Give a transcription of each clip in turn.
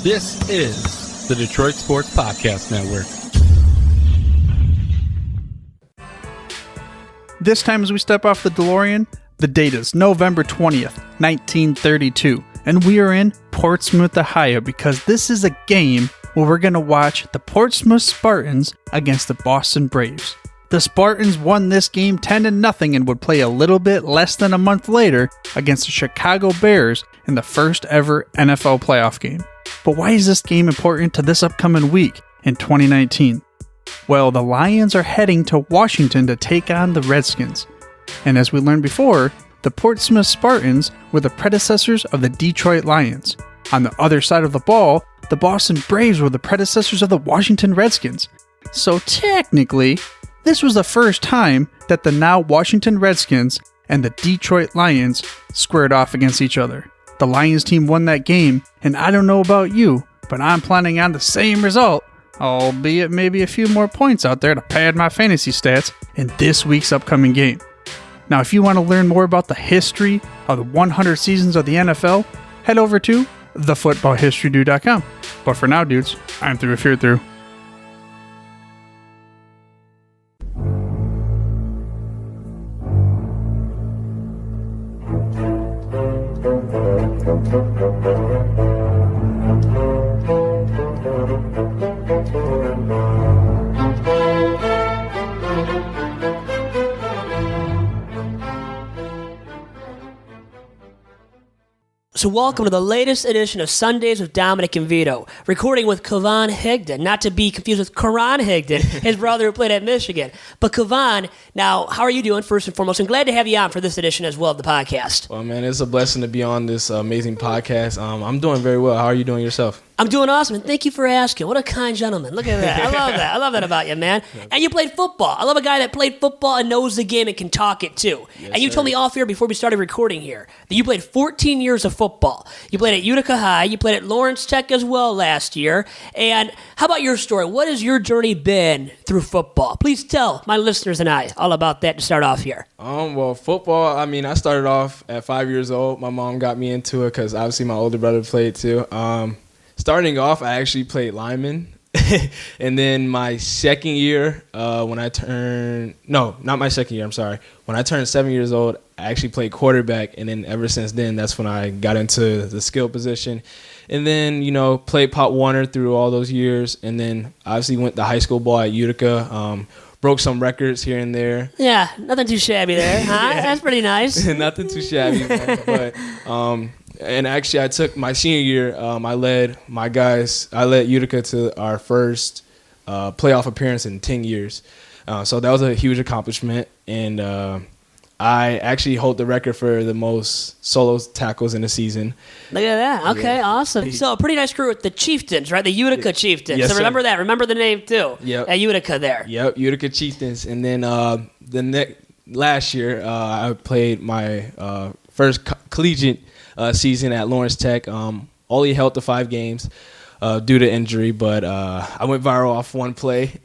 This is the Detroit Sports Podcast Network. This time as we step off the DeLorean, the date is November 20th, 1932, and we are in Portsmouth, Ohio, because this is a game where we're going to watch the Portsmouth Spartans against the Boston Braves. The Spartans won this game 10-0 and would play a little bit less than a month later against the Chicago Bears in the first ever NFL playoff game. But why is this game important to this upcoming week in 2019? Well, the Lions are heading to Washington to take on the Redskins. And as we learned before, the Portsmouth Spartans were the predecessors of the Detroit Lions. On the other side of the ball, the Boston Braves were the predecessors of the Washington Redskins. So technically, this was the first time that the now Washington Redskins and the Detroit Lions squared off against each other. The Lions team won that game, and I don't know about you, but I'm planning on the same result, albeit maybe a few more points out there to pad my fantasy stats in this week's upcoming game. Now, if you want to learn more about the history of the 100 seasons of the NFL, head over to thefootballhistorydude.com. But for now, dudes, I'm through if you're through. So welcome to the latest edition of Sundays with Dominic and Vito, recording with Kavon Higdon, not to be confused with Karan Higdon, his brother who played at Michigan. But Kavon, now, how are you doing, first and foremost? I'm glad to have you on for this edition as well of the podcast. Well, man, it's a blessing to be on this amazing podcast. I'm doing very well. How are you doing yourself? I'm doing awesome, and thank you for asking. What a kind gentleman. Look at that. I love that. I love that about you, man. And you played football. I love a guy that played football and knows the game and can talk it, too. Yes, and you told me off here before we started recording here that you played 14 years of football. You played at Utica High. You played at Lawrence Tech as well last year. And how about your story? What has your journey been through football? Please tell my listeners and I all about that to start off here. Well, football, I started off at 5 years old. My mom got me into it because obviously my older brother played too. Starting off, I actually played lineman. And then my second year, when I turned 7 years old, I actually played quarterback. And then ever since then, that's when I got into the skill position. And then, played Pop Warner through all those years. And then obviously went to high school ball at Utica. Broke some records here and there. Yeah, nothing too shabby there, huh? Yeah. That's pretty nice. Nothing too shabby, man. But and actually, I took my senior year. I led Utica to our first playoff appearance in 10 years. So that was a huge accomplishment. And I actually hold the record for the most solo tackles in a season. Look at that. Okay, yeah. Awesome. So a pretty nice crew with the Chieftains, right? The Utica Chieftains. Yes, so remember sir. that. Remember the name, too. Yep. At Utica there. Yep, Utica Chieftains. And then last year, I played my first collegiate season at Lawrence Tech. Only held to 5 games due to injury, but I went viral off one play.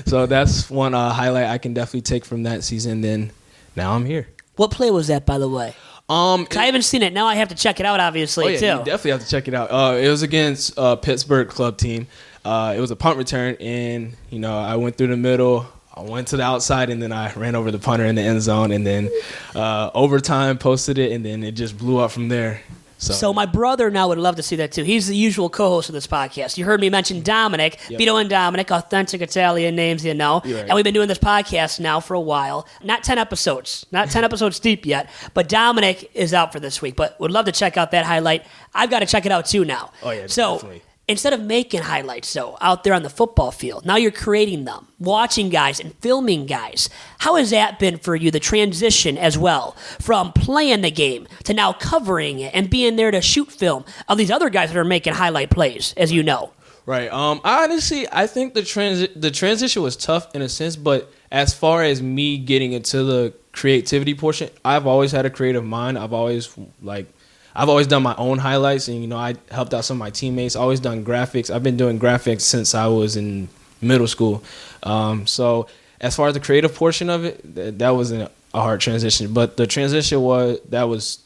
So that's one highlight I can definitely take from that season. Then now I'm here. What play was that, by the way? I haven't seen it. Now I have to check it out, obviously, too. You definitely have to check it out. It was against Pittsburgh club team. It was a punt return, and I went through the middle. I went to the outside, and then I ran over the punter in the end zone, and then overtime posted it, and then it just blew up from there. So my brother now would love to see that, too. He's the usual co-host of this podcast. You heard me mention Dominic, Yep. Vito and Dominic, authentic Italian names, You're right. And we've been doing this podcast now for a while. Not 10 episodes. Not 10 episodes deep yet. But Dominic is out for this week. But would love to check out that highlight. I've got to check it out, too, now. Oh, yeah, so, definitely. Instead of making highlights, though, out there on the football field, now you're creating them, watching guys and filming guys. How has that been for you, the transition as well, from playing the game to now covering it and being there to shoot film of these other guys that are making highlight plays, as you know? Right. Honestly, I think the transition was tough in a sense, but as far as me getting into the creativity portion, I've always had a creative mind. I've always done my own highlights, and I helped out some of my teammates. Always done graphics. I've been doing graphics since I was in middle school. So as far as the creative portion of it, that wasn't a hard transition. But the transition was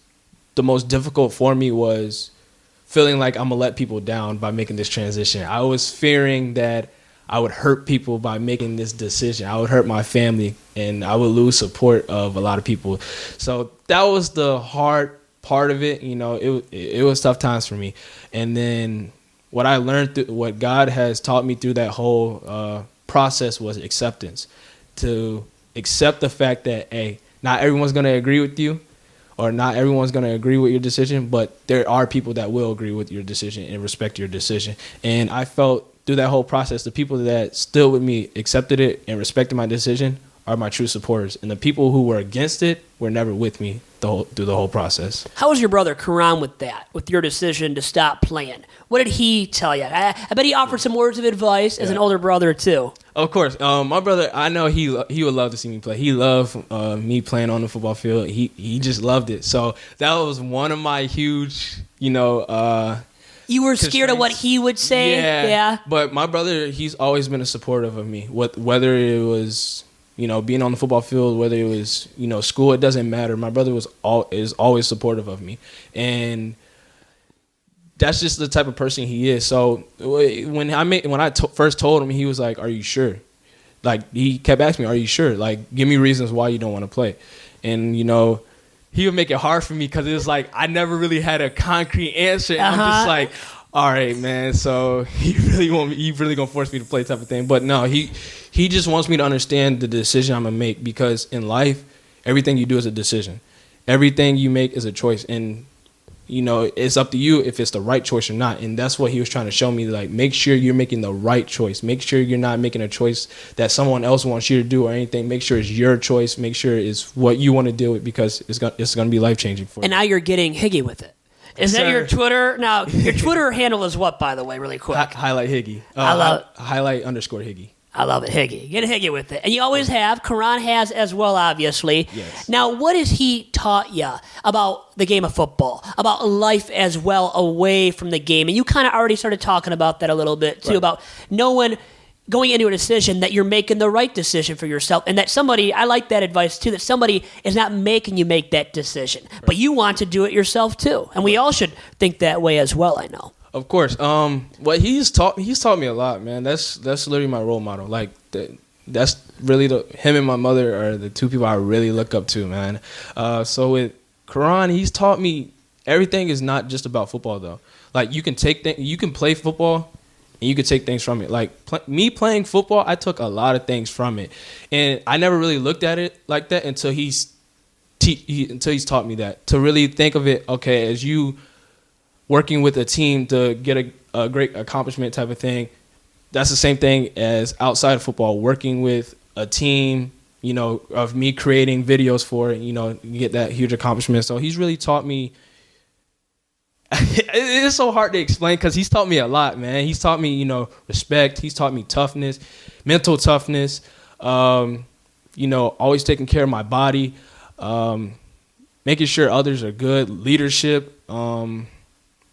the most difficult for me was feeling like I'm gonna let people down by making this transition. I was fearing that I would hurt people by making this decision. I would hurt my family, and I would lose support of a lot of people. So that was the hard part of it. It was tough times for me. And then what I learned, what God has taught me through that whole process was acceptance. To accept the fact that, hey, not everyone's going to agree with you, or not everyone's going to agree with your decision, but there are people that will agree with your decision and respect your decision. And I felt through that whole process, the people that stood with me, accepted it, and respected my decision are my true supporters. And the people who were against it were never with me through the whole process. How was your brother Karan with that, with your decision to stop playing? What did he tell you? I bet he offered some words of advice as an older brother too. Of course. My brother, I know he would love to see me play. He loved me playing on the football field. He just loved it. So that was one of my huge, you were scared of what he would say? Yeah. But my brother, he's always been a supportive of me. Whether it was, being on the football field, whether it was, school, it doesn't matter. My brother is always supportive of me. And that's just the type of person he is. So when I first told him, he was like, "Are you sure?" Like, he kept asking me, "Are you sure?" Like, give me reasons why you don't want to play. And, he would make it hard for me because it was like I never really had a concrete answer. And I'm just like, all right, man, so he really gonna force me to play type of thing. But no, he just wants me to understand the decision I'm gonna make, because in life, everything you do is a decision. Everything you make is a choice. And it's up to you if it's the right choice or not. And that's what he was trying to show me. Like, make sure you're making the right choice. Make sure you're not making a choice that someone else wants you to do or anything. Make sure it's your choice. Make sure it's what you want to deal with, because it's going to be life-changing for you. And now you're getting Higgy with it. Is that your Twitter? Now, your Twitter handle is what, by the way, really quick? Highlight Higgy. Highlight _ Higgy. I love it, Higgy. Get Higgy with it. And you always have. Karan has as well, obviously. Yes. Now, what has he taught you about the game of football, about life as well away from the game? And you kind of already started talking about that a little bit, too, about going into a decision that you're making the right decision for yourself, and that somebody, I like that advice, too, that somebody is not making you make that decision, but you want to do it yourself, too. And we all should think that way as well, I know. Of course. What he's taught me a lot, man. That's literally my role model. Like, that's really him and my mother are the two people I really look up to, man. So with Karan, he's taught me everything is not just about football, though. Like, you can play football and you can take things from it. Like, me playing football, I took a lot of things from it, and I never really looked at it like that until he's taught me that, to really think of it. Okay, as you working with a team to get a great accomplishment type of thing, that's the same thing as outside of football, working with a team, of me creating videos for it, you get that huge accomplishment. So he's really taught me. It's so hard to explain because he's taught me a lot, man. He's taught me, respect. He's taught me toughness, mental toughness, always taking care of my body, making sure others are good, leadership,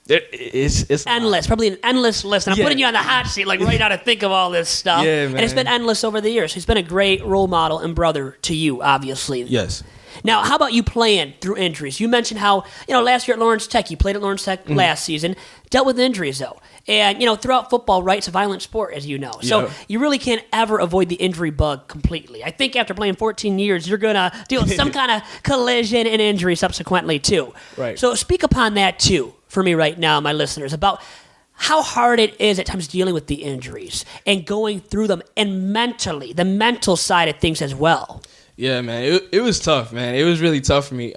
It's endless, probably an endless list. And I'm putting you on the hot seat, like right now, to think of all this stuff. Yeah, man. And it's been endless over the years. He's been a great role model and brother to you, obviously. Yes. Now, how about you playing through injuries? You mentioned how, last year at Lawrence Tech, you played at Lawrence Tech last season, dealt with injuries, though. And, throughout football, right, it's a violent sport, as you know. So you really can't ever avoid the injury bug completely. I think after playing 14 years, you're going to deal with some kind of collision and injury subsequently, too. Right. So speak upon that, too, for me right now, my listeners, about how hard it is at times dealing with the injuries and going through them, and mentally, the mental side of things as well. Yeah, man, it was tough, man. It was really tough for me.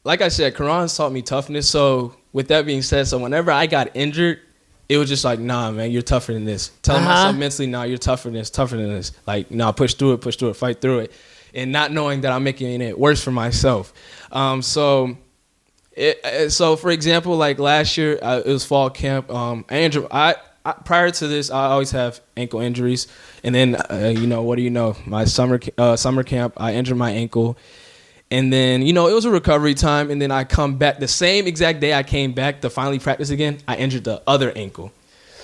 Like I said, Karan's taught me toughness. So with that being said, so whenever I got injured, it was just like, nah, man, you're tougher than this. Telling myself mentally, nah, you're tougher than this. Like, nah, push through it, fight through it. And not knowing that I'm making it worse for myself. So for example, like last year, it was fall camp. Prior to this, I always have ankle injuries. And then, what do you know? My summer camp, I injured my ankle. And then, it was a recovery time. And then I come back the same exact day I came back to finally practice again. I injured the other ankle.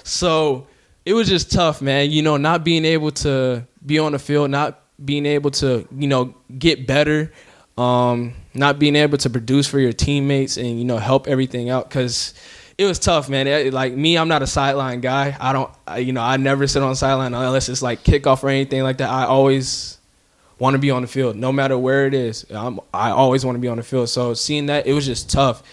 So it was just tough, man. Not being able to be on the field, not being able to, get better, not being able to produce for your teammates and, help everything out. Because It was tough, man. Like me, I'm not a sideline guy. I never sit on the sideline unless it's like kickoff or anything like that. I always want to be on the field, no matter where it is. I always want to be on the field. So seeing that, it was just tough,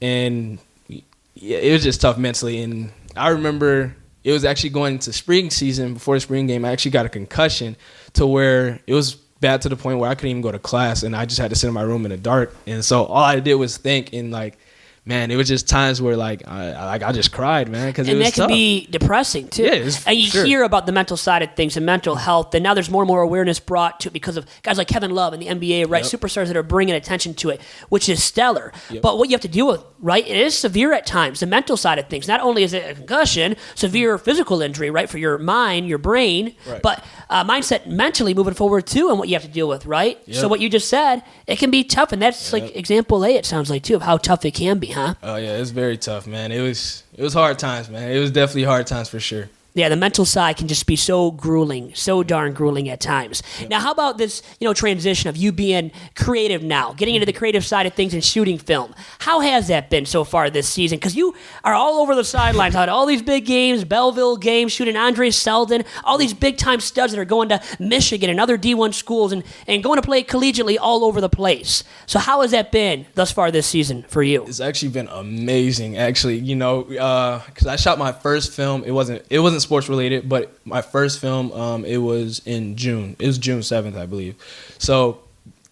and yeah, it was just tough mentally. And I remember it was actually going into spring season. Before the spring game, I actually got a concussion to where it was bad to the point where I couldn't even go to class, and I just had to sit in my room in the dark. And so all I did was think, and like, man, it was just times where like I just cried, man, because it was tough. And that can be depressing too. Yeah, and you hear about the mental side of things and mental health, and now there's more and more awareness brought to it because of guys like Kevin Love in the NBA, right? Yep. Superstars that are bringing attention to it, which is stellar. Yep. But what you have to deal with, right? It is severe at times. The mental side of things. Not only is it a concussion, severe physical injury, right, for your mind, your brain, right, but mindset mentally moving forward too, and what you have to deal with, right? Yep. So what you just said, it can be tough, and that's like example A. It sounds like too of how tough it can be, huh? Oh yeah, it's very tough, man. It was hard times, man. It was definitely hard times for sure. Yeah, the mental side can just be so grueling, so darn grueling at times. Yep. Now, how about this, transition of you being creative now, getting into the creative side of things and shooting film? How has that been so far this season? Because you are all over the sidelines, had all these big games, Belleville games, shooting Andre Selden, all these big-time studs that are going to Michigan and other D1 schools and going to play collegiately all over the place. So how has that been thus far this season for you? It's actually been amazing, actually, because I shot my first film. It wasn't sports related, but my first film, it was in June. It was June 7th, I believe. So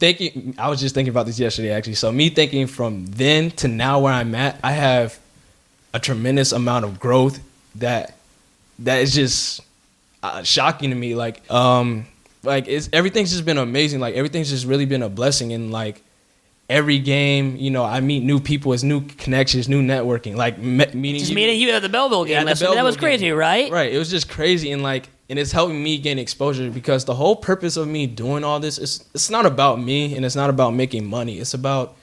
I was just thinking about this yesterday, actually. So me thinking from then to now where I'm at, I have a tremendous amount of growth that is just shocking to me. Everything's just been amazing. Like everything's just really been a blessing. And like every game, I meet new people, it's new connections, new networking. Like meeting you at the Belleville game. That was crazy, game. Right? Right. It was just crazy, and it's helping me gain exposure because the whole purpose of me doing all this is it's not about me and it's not about making money. It's about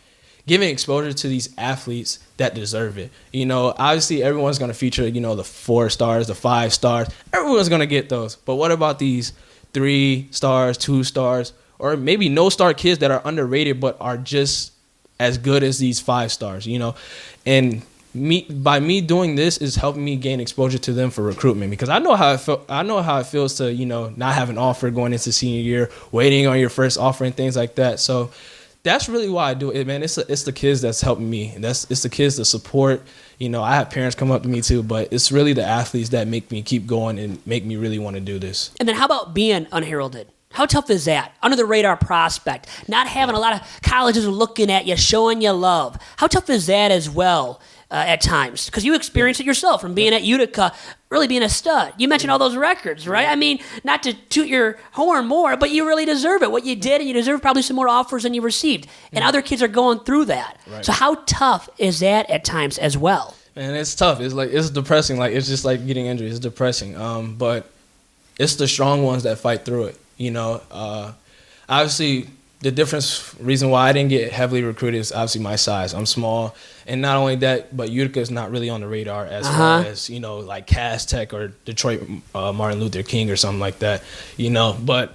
giving exposure to these athletes that deserve it. Obviously everyone's gonna feature, the 4 stars, the 5 stars. Everyone's gonna get those. But what about these 3 stars, 2 stars? Or maybe no-star kids that are underrated but are just as good as these 5 stars, And by me doing this is helping me gain exposure to them for recruitment because I know how it feels to, not have an offer going into senior year, waiting on your first offer and things like that. So that's really why I do it, man. It's the kids that's helping me. It's the kids that support. I have parents come up to me too, but it's really the athletes that make me keep going and make me really want to do this. And then how about being unheralded? How tough is that? Under the radar prospect, not having a lot of colleges looking at you, showing you love. How tough is that as well at times? Because you experienced it yourself from being at Utica, really being a stud. You mentioned all those records, right? I mean, not to toot your horn more, but you really deserve it. What you did, and you deserve probably some more offers than you received. And other kids are going through that. Right. So how tough is that at times as well? Man, it's tough. It's depressing. It's just like getting injured. It's depressing. But it's the strong ones that fight through it. Obviously the reason why I didn't get heavily recruited is obviously my size. I'm small, and not only that, but Utica is not really on the radar as far as like Cass Tech or Detroit Martin Luther King or something like that. But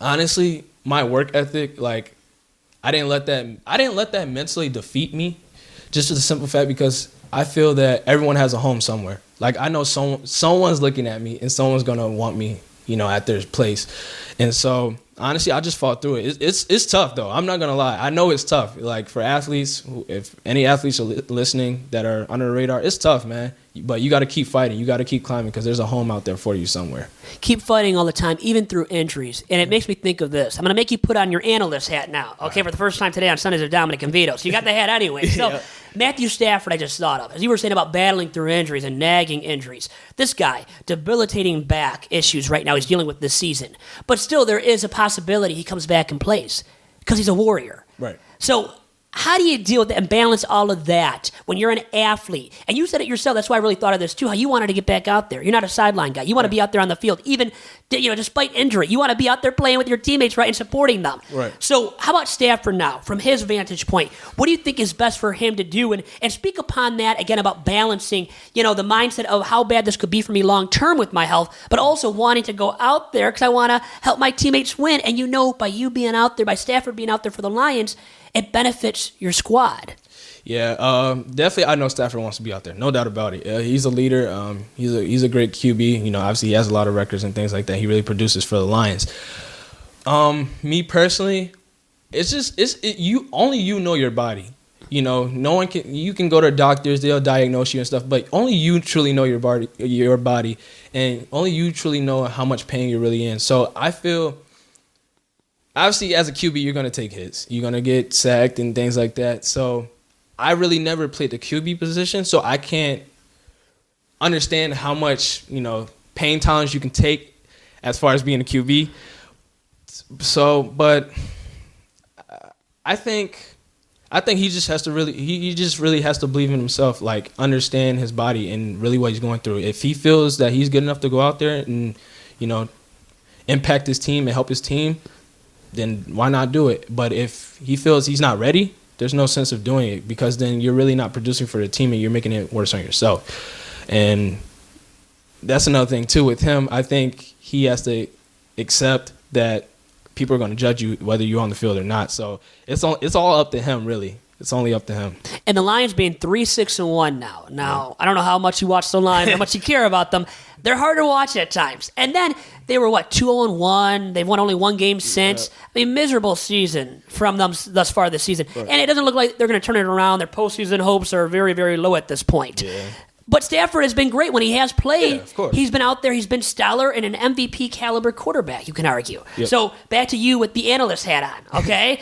honestly, my work ethic, I didn't let that mentally defeat me, just for the simple fact because I feel that everyone has a home somewhere. I know someone's looking at me and someone's gonna want me, at their place. And so, honestly, I just fought through it. It's tough, though. I'm not going to lie. I know it's tough. For athletes, if any athletes are listening that are under the radar, it's tough, man. But you got to keep fighting. You got to keep climbing because there's a home out there for you somewhere. Keep fighting all the time, even through injuries. And it makes me think of this. I'm going to make you put on your analyst hat now, okay, for the first time today on Sundays of Dominic and Vito. So you got the hat anyway. So yeah. Matthew Stafford, I just thought of. As you were saying about battling through injuries and nagging injuries. This guy, debilitating back issues right now he's dealing with this season. But still, there is a possibility he comes back and plays because he's a warrior. Right. So how do you deal with that and balance all of that when you're an athlete? And you said it yourself. That's why I really thought of this, too, how you wanted to get back out there. You're not a sideline guy. You want to be out there on the field, even despite injury. You want to be out there playing with your teammates, right, and supporting them. Right. So how about Stafford now, from his vantage point? What do you think is best for him to do? And speak upon that, again, about balancing, the mindset of how bad this could be for me long-term with my health, but also wanting to go out there because I want to help my teammates win. And by you being out there, by Stafford being out there for the Lions, it benefits your squad. Yeah, definitely. I know Stafford wants to be out there, no doubt about it. He's a leader. He's a great QB. You know, obviously he has a lot of records and things like that. He really produces for the Lions. Me personally, only you know your body. You know, no one can. You can go to doctors; they'll diagnose you and stuff, but only you truly know your body, and only you truly know how much pain you're really in. So I feel, obviously, as a QB, you're gonna take hits. You're gonna get sacked and things like that. So I really never played the QB position, so I can't understand how much, you know, pain tolerance you can take as far as being a QB. So, but I think he just has to really has to believe in himself, like understand his body and really what he's going through. If he feels that he's good enough to go out there and, you know, impact his team and help his team, then why not do it? But if he feels he's not ready, there's no sense of doing it, because then you're really not producing for the team and you're making it worse on yourself. And that's another thing too with him. I think he has to accept that people are going to judge you whether you're on the field or not. So it's all up to him, really. It's only up to him. And the Lions being 3-6-1 now. Now, I don't know how much you watch the Lions, how much you care about them. They're hard to watch at times. And then they were, 2-1? They've won only one game since. I mean, miserable season from them thus far this season. Right. And it doesn't look like they're going to turn it around. Their postseason hopes are very, very low at this point. Yeah. But Stafford has been great when he has played. Yeah, of course. He's been out there. He's been stellar and an MVP caliber quarterback, you can argue. Yep. So back to you with the analyst hat on, okay?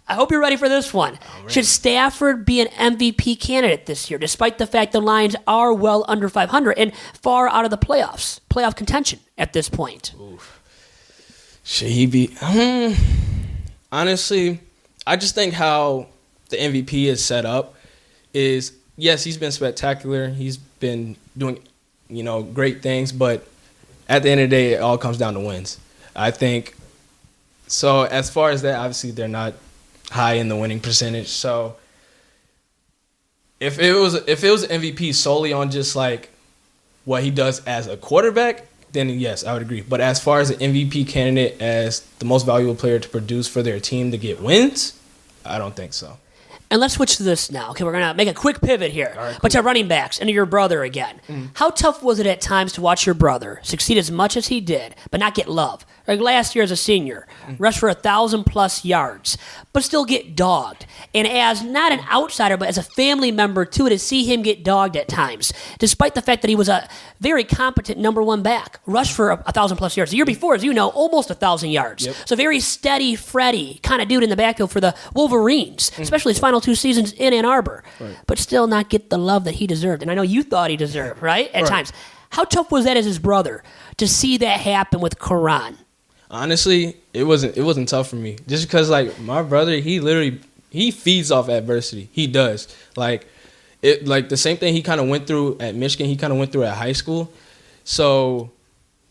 I hope you're ready for this one. Should Stafford be an MVP candidate this year, despite the fact the Lions are well under 500 and far out of the playoff contention at this point? Oof. Should he be? Honestly, I just think how the MVP is set up is, yes, he's been spectacular. He's been doing, you know, great things, but at the end of the day, it all comes down to wins. I think. So as far as that, obviously they're not high in the winning percentage. So if it was an MVP solely on just like what he does as a quarterback, then yes, I would agree. But as far as an MVP candidate as the most valuable player to produce for their team to get wins, I don't think so. And let's switch to this now. Okay, we're going to make a quick pivot here. All right, cool. But to running backs and to your brother again. How tough was it at times to watch your brother succeed as much as he did, but not get love? Like last year as a senior, rushed for 1,000+ yards, but still get dogged. And as not an outsider, but as a family member too, to see him get dogged at times, despite the fact that he was a very competent number one back, rushed for 1,000+ yards. The year before, as you know, almost 1,000 yards. Yep. So very steady, Freddy kind of dude in the backfield for the Wolverines, especially his final 2 seasons in Ann Arbor, but still not get the love that he deserved. And I know you thought he deserved, right? At times. How tough was that as his brother to see that happen with Karan? Honestly, it wasn't tough for me. Just because, like, my brother, he feeds off adversity. He does. Like the same thing he kind of went through at Michigan, he kind of went through at high school. So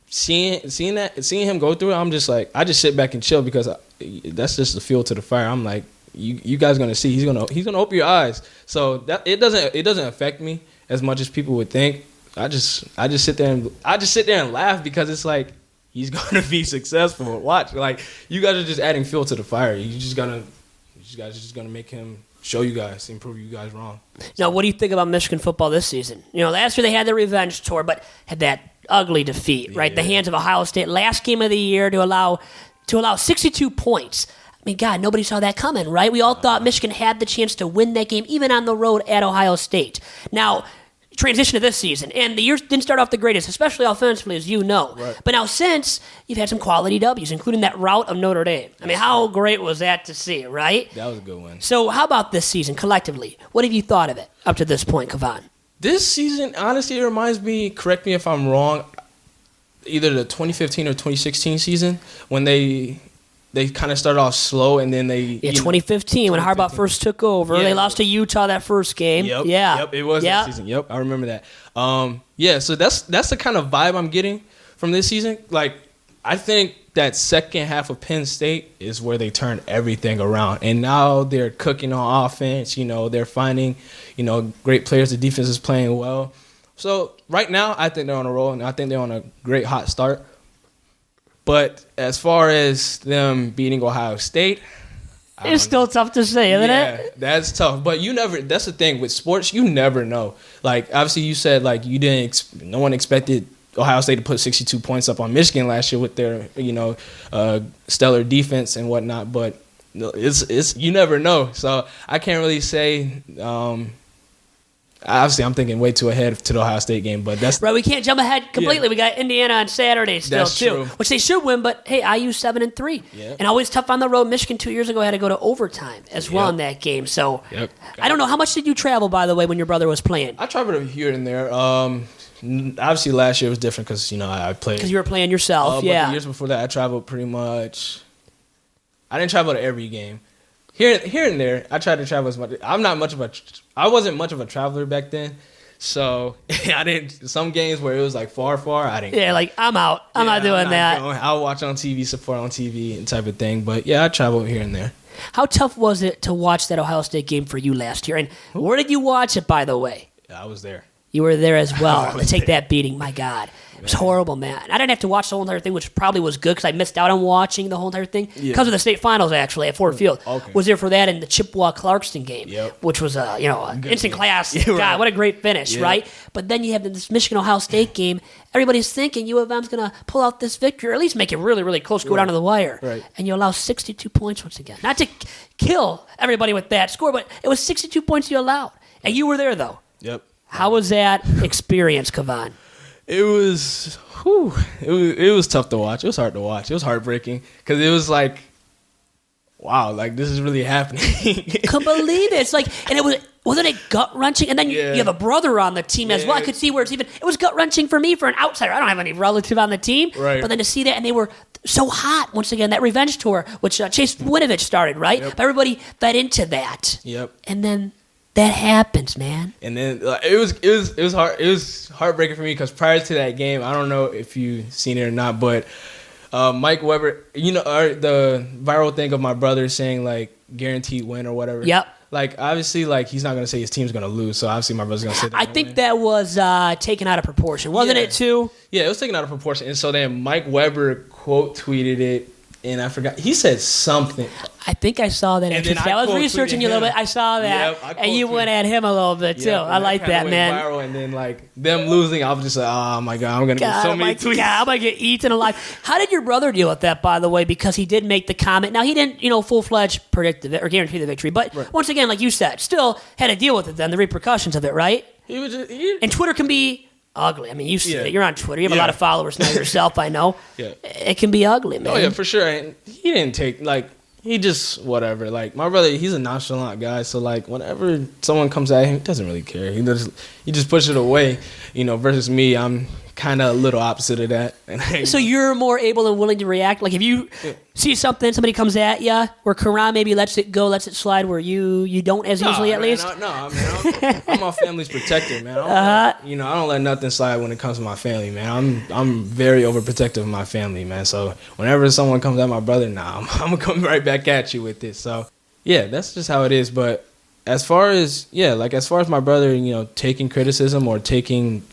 seeing him go through it, I'm just like, I just sit back and chill, because that's just the fuel to the fire. I'm like, you guys gonna see, he's gonna open your eyes. So that it doesn't affect me as much as people would think. I just sit there and laugh, because it's like, he's gonna be successful. Watch, like, you guys are just adding fuel to the fire. You guys are just gonna make him show you guys and prove you guys wrong. Now, what do you think about Michigan football this season? You know, last year they had their revenge tour, but had that ugly defeat, right? The hands of Ohio State, last game of the year to allow 62 points. I mean, God, nobody saw that coming, right? We all thought Michigan had the chance to win that game, even on the road at Ohio State. Now, transition to this season, and the year didn't start off the greatest, especially offensively, as you know. Right. But now since, you've had some quality W's, including that rout of Notre Dame. I mean, how great was that to see, right? That was a good one. So how about this season collectively? What have you thought of it up to this point, Kavon? This season, honestly, it reminds me, correct me if I'm wrong, either the 2015 or 2016 season, when they kind of started off slow, and then they... Yeah, 2015, when Harbaugh first took over. Yeah. They lost to Utah that first game. Yep, it was that season. Yep, I remember that. So that's the kind of vibe I'm getting from this season. Like, I think that second half of Penn State is where they turned everything around. And now they're cooking on offense. You know, they're finding, great players. The defense is playing well. So right now, I think they're on a roll, and I think they're on a great hot start. But as far as them beating Ohio State, It's still tough to say, isn't Yeah, it? that's tough. But you never. That's the thing with sports. You never know. Like obviously, you said like you didn't. No one expected Ohio State to put 62 points up on Michigan last year with their stellar defense and whatnot. But it's you never know. So I can't really say. Obviously, I'm thinking way too ahead to the Ohio State game, but that's Right, we can't jump ahead completely. Yeah. We got Indiana on Saturday still, That's too, true. which they should win, but hey, IU 7-3. Yep. And always tough on the road. Michigan 2 years ago had to go to overtime as well Yep. in that game. So Yep. I don't know. How much did you travel, by the way, when your brother was playing? I traveled here and there. Obviously, last year was different because I played. Because you were playing yourself, But yeah. the years before that, I traveled pretty much. I didn't travel to every game. Here and there, I tried to travel as much. I wasn't much of a traveler back then, so I didn't. Some games where it was like far, I didn't. Yeah, like, I'm out. I'm not doing that. I'll watch on TV, support on TV, and type of thing. But yeah, I traveled here and there. How tough was it to watch that Ohio State game for you last year? And where did you watch it, by the way? I was there. You were there as well to was take there. that beating. My God. It was horrible, man. I didn't have to watch the whole entire thing, which probably was good because I missed out on watching the whole entire thing because of the state finals, actually, at Ford Field. Okay. Was there for that in the Chippewa-Clarkston game, Yep. which was an instant game. class. Yeah, God, right. what a great finish, Yeah. right? But then you have this Michigan-Ohio State game. Everybody's thinking U of M's going to pull out this victory or at least make it really, really close, go down to the wire. Right. And you allow 62 points once again. Not to kill everybody with that score, but it was 62 points you allowed. And you were there, though. Yep. How was that experience, Kavon? It was, it was tough to watch. It was hard to watch. It was heartbreaking because it was like, wow, like this is really happening. Couldn't believe it. It's like, and wasn't it gut wrenching? And then you have a brother on the team as well. I could see where it was gut wrenching for me for an outsider. I don't have any relative on the team, Right. But then to see that, and they were so hot once again. That revenge tour, which Chase Winovich started, right? Yep. But everybody fed into that. Yep. And then that happens, man. And then it was hard. It was heartbreaking for me because prior to that game, I don't know if you've seen it or not, but Mike Weber, the viral thing of my brother saying like guaranteed win or whatever. Yep. Like obviously, like he's not gonna say his team's gonna lose, so obviously my brother's gonna say that. I think that was taken out of proportion, wasn't it, too? Yeah, it was taken out of proportion, and so then Mike Weber quote tweeted it, and I forgot he said something. I think I saw that. And then I was quote researching you a little tweeted bit. I saw that, Yep, I and you quote went at him a little bit too. Yeah, I like kinda that, went man. Viral, and then like them losing, I was just like, oh my god, I'm gonna get so many tweets. Yeah, I'm gonna get eaten alive. How did your brother deal with that, by the way? Because he did make the comment. Now he didn't, full-fledged predict or guarantee the victory, but once again, like you said, still had to deal with it. Then the repercussions of it, right? He was just And Twitter can be ugly. I mean, you see Yeah. it. You're on Twitter. You have a Yeah. lot of followers now yourself. I know. Yeah. It can be ugly, man. Oh yeah, for sure. And he didn't take he just whatever. Like my brother, he's a nonchalant guy, so like whenever someone comes at him, he doesn't really care. He just pushes it away, Versus me, I'm kind of a little opposite of that. And So you're more able and willing to react. Like if you see something, somebody comes at you, where Karan maybe lets it go, lets it slide, where you don't as easily at least. I'm my family's protector, man. I don't let nothing slide when it comes to my family, man. I'm very overprotective of my family, man. So whenever someone comes at my brother, I'm gonna come right back at you with this. So yeah, that's just how it is. But as far as my brother, taking criticism or taking,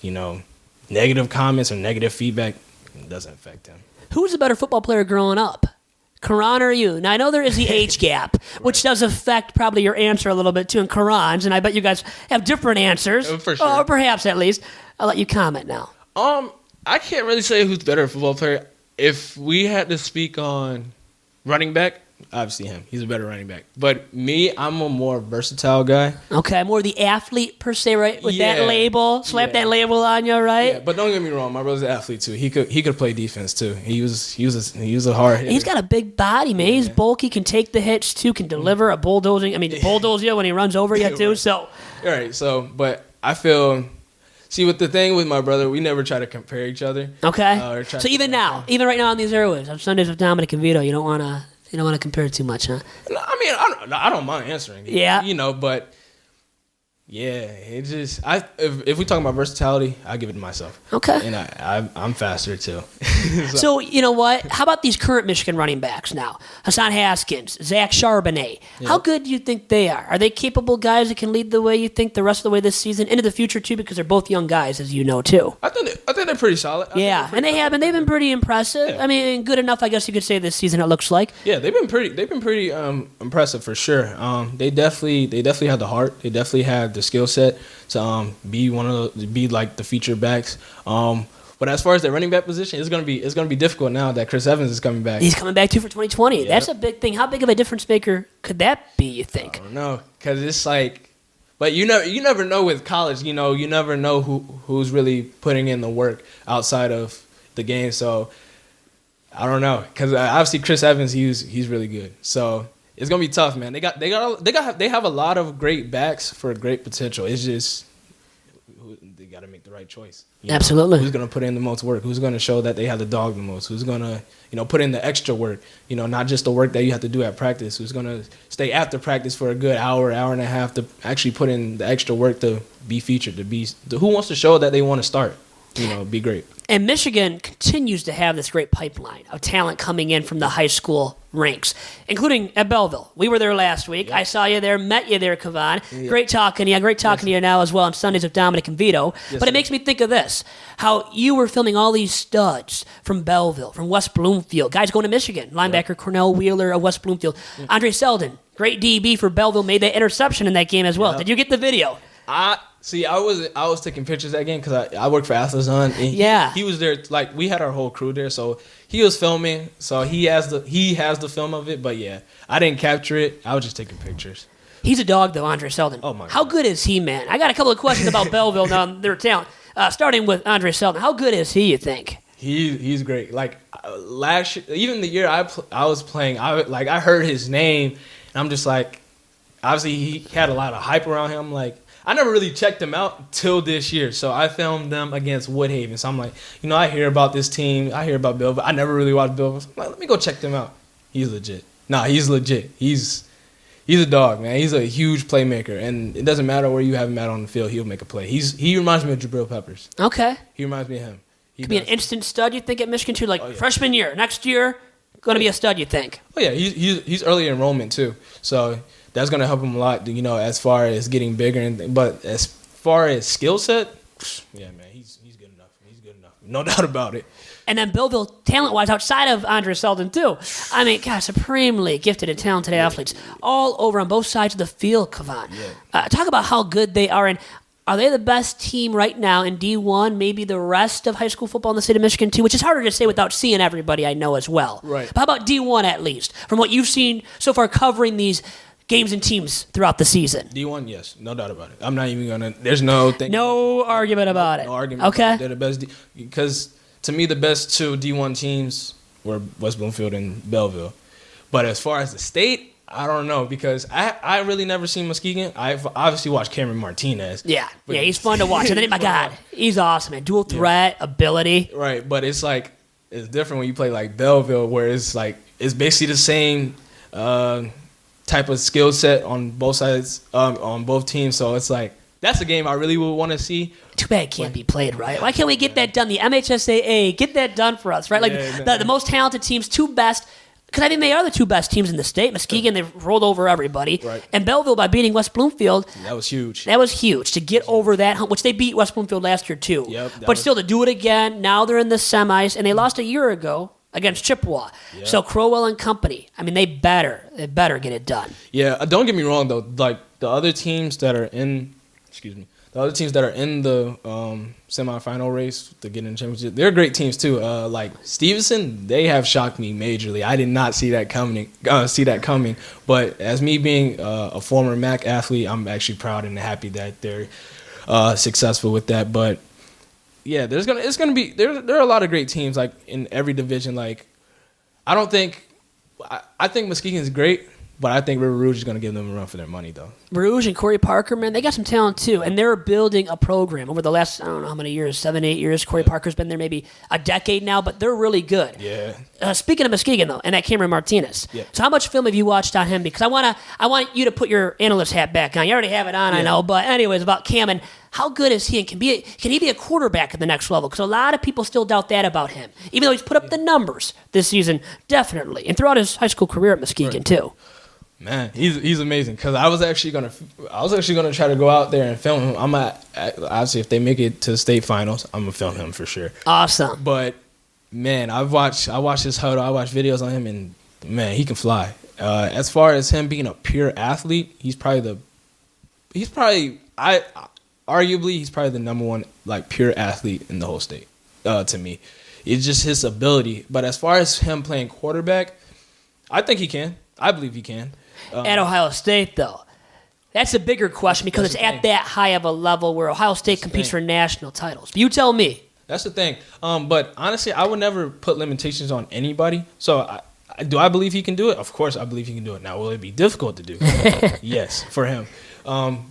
negative comments or negative feedback, it doesn't affect him. Who was a better football player growing up? Karan or you? Now, I know there is the age gap, which does affect probably your answer a little bit too, and Karan's, and I bet you guys have different answers. For sure. Or perhaps at least. I'll let you comment now. I can't really say who's better football player. If we had to speak on running back, obviously him. He's a better running back. But me, I'm a more versatile guy. Okay, more the athlete per se, right? With that Yeah. label, slap Yeah. that label on you, right? Yeah, but don't get me wrong, my brother's an athlete too. He could play defense too. He was a hard hitter. He's got a big body, man. He's bulky, can take the hits too, can deliver a bulldozing. I mean, bulldoze you when he runs over you too. Right. So, All right, so but I feel. See, with the thing with my brother, we never try to compare each other. okay. Or try So to even compare. now, even right now on these airwaves, on Sundays with Dominic and Vito, you don't want to compare too much, huh? No, I mean, I don't mind answering. Yeah. But Yeah, it just if we talk about versatility, I give it to myself. Okay. And I'm faster too. So, you know what? How about these current Michigan running backs now? Hassan Haskins, Zach Charbonnet. How good do you think they are? Are they capable guys that can lead the way, you think, the rest of the way this season? Into the future, too, because they're both young guys, as you know, too. I think they're pretty solid. And they have been. They've been pretty impressive. Yeah. I mean, good enough, I guess you could say, this season, it looks like. Yeah, they've been pretty impressive for sure. They definitely have the heart. They definitely have the skill set to be like the feature backs. But as far as the running back position, it's gonna be difficult now that Chris Evans is coming back. He's coming back too for 2020. Yep. That's a big thing. How big of a difference maker could that be, you think? I don't know, because it's like, but you never know with college. You never know who's really putting in the work outside of the game. So I don't know, because obviously Chris Evans, he's really good. So it's gonna be tough, man. They have a lot of great backs for great potential. It's just they got to make the right choice. Absolutely. Who's going to put in the most work? Who's going to show that they have the dog the most? Who's going to, put in the extra work? Not just the work that you have to do at practice. Who's going to stay after practice for a good hour and a half to actually put in the extra work to be featured, who wants to show that they want to start, be great. And Michigan continues to have this great pipeline of talent coming in from the high school ranks, including at Belleville. We were there last week. Yep. I saw you there, met you there, Kavon. Yep. Great talking to you. Great talking to you now as well on Sundays with Dominic and Vito. Yes, but it makes me think of this, how you were filming all these studs from Belleville, from West Bloomfield, guys going to Michigan, linebacker Cornell Wheeler of West Bloomfield, Andre Seldon, great DB for Belleville, made that interception in that game as well. Yep. Did you get the video? I was taking pictures that game because I worked for Athlazon, and he was there. Like, we had our whole crew there, so he was filming. So he has the film of it, but yeah, I didn't capture it. I was just taking pictures. He's a dog, though, Andre Seldon. Oh my God. How good is he, man? I got a couple of questions about Belleville now, their talent. Starting with Andre Seldon, how good is he, you think? He's great. Like, last year, even the year I was playing, I heard his name, and I'm just like, obviously he had a lot of hype around him. Like, I never really checked them out till this year. So I filmed them against Woodhaven. So I'm like, I hear about this team. I hear about Bill, but I never really watched Bill. So I'm like, let me go check them out. He's legit. He's legit. He's a dog, man. He's a huge playmaker. And it doesn't matter where you have him at on the field, he'll make a play. He reminds me of Jabril Peppers. Okay. He reminds me of him. Could be an instant stud, you think, at Michigan, too? Like, freshman year. Next year, going to be a stud, you think? Oh, yeah. He's early enrollment, too. So that's going to help him a lot, as far as getting bigger. But as far as skill set, yeah, man, he's good enough. He's good enough. No doubt about it. And then Belleville, talent-wise, outside of Andre Seldon, too. I mean, gosh, supremely gifted and talented athletes all over on both sides of the field, Kavon. Yeah. Talk about how good they are. And are they the best team right now in D1, maybe the rest of high school football in the state of Michigan, too? Which is harder to say without seeing everybody I know as well. Right. But how about D1, at least, from what you've seen so far covering these games and teams throughout the season? D1, yes, no doubt about it. I'm not even gonna. There's no thing. No argument about it. No argument. Okay. They're the best because to me the best two D1 teams were West Bloomfield and Belleville. But as far as the state, I don't know because I really never seen Muskegon. I've obviously watched Cameron Martinez. Yeah, he's fun to watch. And then, my God, he's awesome, man. Dual threat ability. Right, but it's like it's different when you play like Belleville, where it's like it's basically the same type of skill set on both sides, on both teams. So it's like that's a game I really would want to see. Too bad it can't be played, right? Why can't we get that done? The MHSAA, get that done for us, right? Like the most talented teams, two best. Because I think they are the two best teams in the state. Muskegon, they've rolled over everybody. Right. And Belleville, by beating West Bloomfield. That was huge. That was huge to get over that hump, which they beat West Bloomfield last year, too. Yep, but still, to do it again, now they're in the semis, and they lost a year ago against Chippewa. Yep. So Crowell and company, I mean, they better get it done. Yeah, don't get me wrong, though. Like, the other teams that are in, the semifinal race to get in the championship, they're great teams too. Like Stevenson, they have shocked me majorly. I did not see that coming. But as me being a former MAC athlete, I'm actually proud and happy that they're successful with that. But yeah, there are a lot of great teams like in every division. Like I think Muskegon is great. But I think River Rouge is going to give them a run for their money, though. Rouge and Corey Parker, man, they got some talent too, and they're building a program over the last, I don't know how many years, 7, 8 years. Corey Parker's been there maybe a decade now, but they're really good. Yeah. Speaking of Muskegon, though, and that Cameron Martinez. Yeah. So how much film have you watched on him? Because I want you to put your analyst hat back on. You already have it on, I know, but anyways, about Cam, and how good is he, and can he be a quarterback at the next level? Because a lot of people still doubt that about him, even though he's put up the numbers this season, definitely, and throughout his high school career at Muskegon too. Man, he's amazing. Because I was actually gonna try to go out there and film him. Obviously if they make it to the state finals, I'm gonna film him for sure. Awesome. But man, I watched his huddle. I watched videos on him, and man, he can fly. As far as him being a pure athlete, arguably he's probably the number one like pure athlete in the whole state. To me, it's just his ability. But as far as him playing quarterback, I think he can. I believe he can. At Ohio State, though, that's a bigger question because it's at that high of a level where Ohio State competes for national titles. But you tell me. That's the thing. But honestly, I would never put limitations on anybody. So do I believe he can do it? Of course, I believe he can do it. Now, will it be difficult to do? Yes, for him.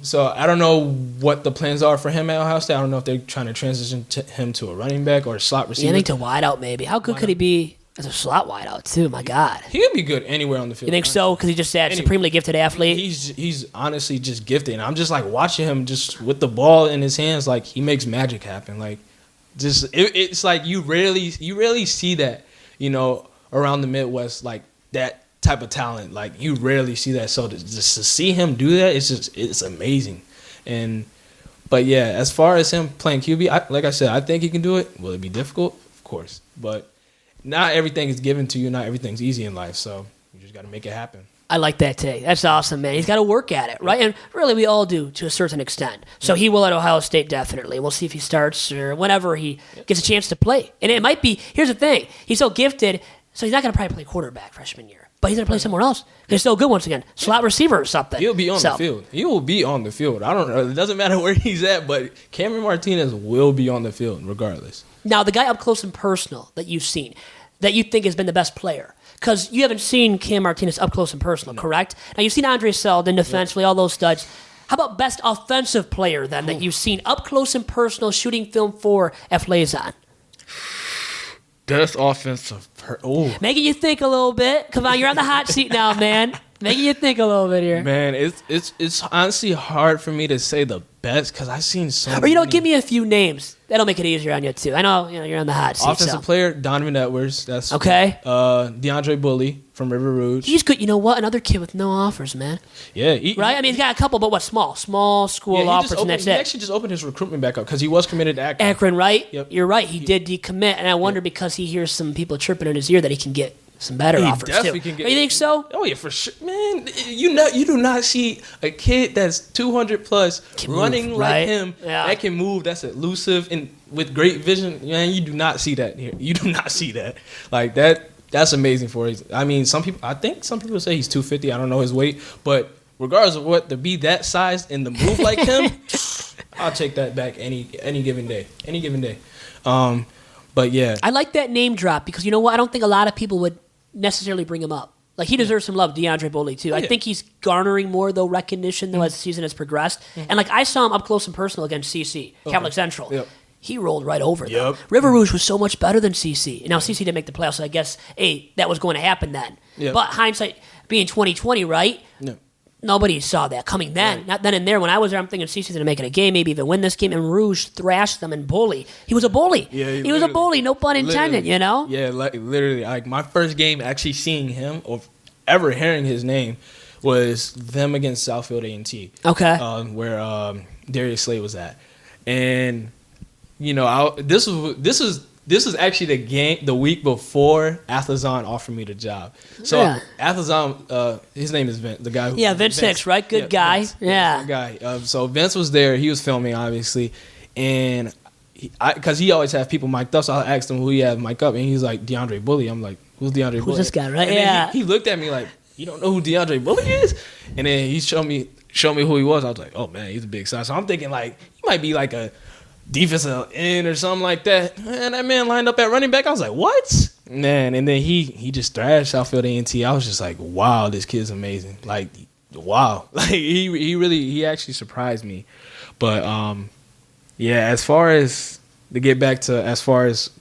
So I don't know what the plans are for him at Ohio State. I don't know if they're trying to transition him to a running back or a slot receiver. You think to wideout maybe? How good could he be as a slot wideout too? My God, he could be good anywhere on the field. You think so? Because he's just that supremely gifted athlete. He's honestly just gifted. And I'm just like watching him just with the ball in his hands, like he makes magic happen. Like just it's like you rarely see that, around the Midwest, like that type of talent. Like you rarely see that. So just to see him do that, it's amazing. But yeah, as far as him playing QB, like I said, I think he can do it. Will it be difficult? Of course, but not everything is given to you. Not everything's easy in life. So you just got to make it happen. I like that take. That's awesome, man. He's got to work at it, right? And really, we all do to a certain extent. So he will at Ohio State, definitely. We'll see if he starts or whenever he gets a chance to play. And it might be, here's the thing, he's so gifted, so he's not going to probably play quarterback freshman year. But he's going to play somewhere else. He's so good once again. Slot receiver or something. He'll be on the field. He will be on the field. I don't know. It doesn't matter where he's at, but Cameron Martinez will be on the field regardless. Now, the guy up close and personal that you've seen, that you think has been the best player, because you haven't seen Cam Martinez up close and personal, correct? Now, you've seen Andre Seldon defensively, all those studs. How about best offensive player, then, that you've seen up close and personal shooting film for Athlazon? Best offensive Making you think a little bit. Come on, you're on the hot seat now, man. Making you think a little bit here. Man, it's honestly hard for me to say the best because I've seen so many. Or, give me a few names. That'll make it easier on you, too. I know, you're on the hot seat. Offensive player, Donovan Edwards. That's okay. DeAndre Bully from River Rouge. He's good. You know what? Another kid with no offers, man. Yeah. Right? I mean, he's got a couple, but what? Small school offers, and that's it. He actually just opened his recruitment back up because he was committed to Akron. Akron, right? Yep. You're right. He did decommit, and I wonder because he hears some people chirping in his ear that he can get some better offers, too. Can get, you think so? Oh, yeah, for sure. Man, you do not see a kid that's 200 plus running like him that can move, that's elusive, and with great vision. Man, you do not see that here. You do not see that. Like, that's amazing for him. I mean, I think some people say he's 250. I don't know his weight. But regardless of what, to be that size and to move like him, I'll take that back any given day. Any given day. But, yeah. I like that name drop because, you know what? I don't think a lot of people would necessarily bring him up. Like, he deserves some love, DeAndre Bully, too. I think he's garnering more, though, recognition, though, as the season has progressed. And, like, I saw him up close and personal against CC, Catholic Central. Yep. He rolled right over them. River Rouge was so much better than CC. And now CC didn't make the playoffs, so I guess, that was going to happen then. Yep. But hindsight being 2020, right? No. Nobody saw that coming then. Right. Not then and there. When I was there, I'm thinking CC's going to make it a game, maybe even win this game. And Rouge thrashed them and bully. He was a bully. Yeah, he was a bully, no pun intended, you know? Yeah, literally. Like, my first game actually seeing him or ever hearing his name was them against Southfield A&T. Okay. Where Darius Slade was at. And, this is actually the week before Athlazon offered me the job. So Athlazon, his name is Vince, the guy who Vince Hicks, right? Good guy. Vince, yeah. Good guy. So Vince was there. He was filming, obviously, and because he always have people mic'd up, so I asked him who he had mic'd up, and he's like DeAndre Bully. I'm like, who's DeAndre Bully? Who's this guy, right? And he looked at me like, you don't know who DeAndre Bully is? And then he showed me who he was. I was like, oh man, he's a big size. So I'm thinking like he might be like a defensive end or something like that. And that man lined up at running back. I was like, what? Man, and then he just thrashed Southfield A&T. I was just like, wow, this kid's amazing. Like, wow. Like, he actually surprised me. But, yeah, as far as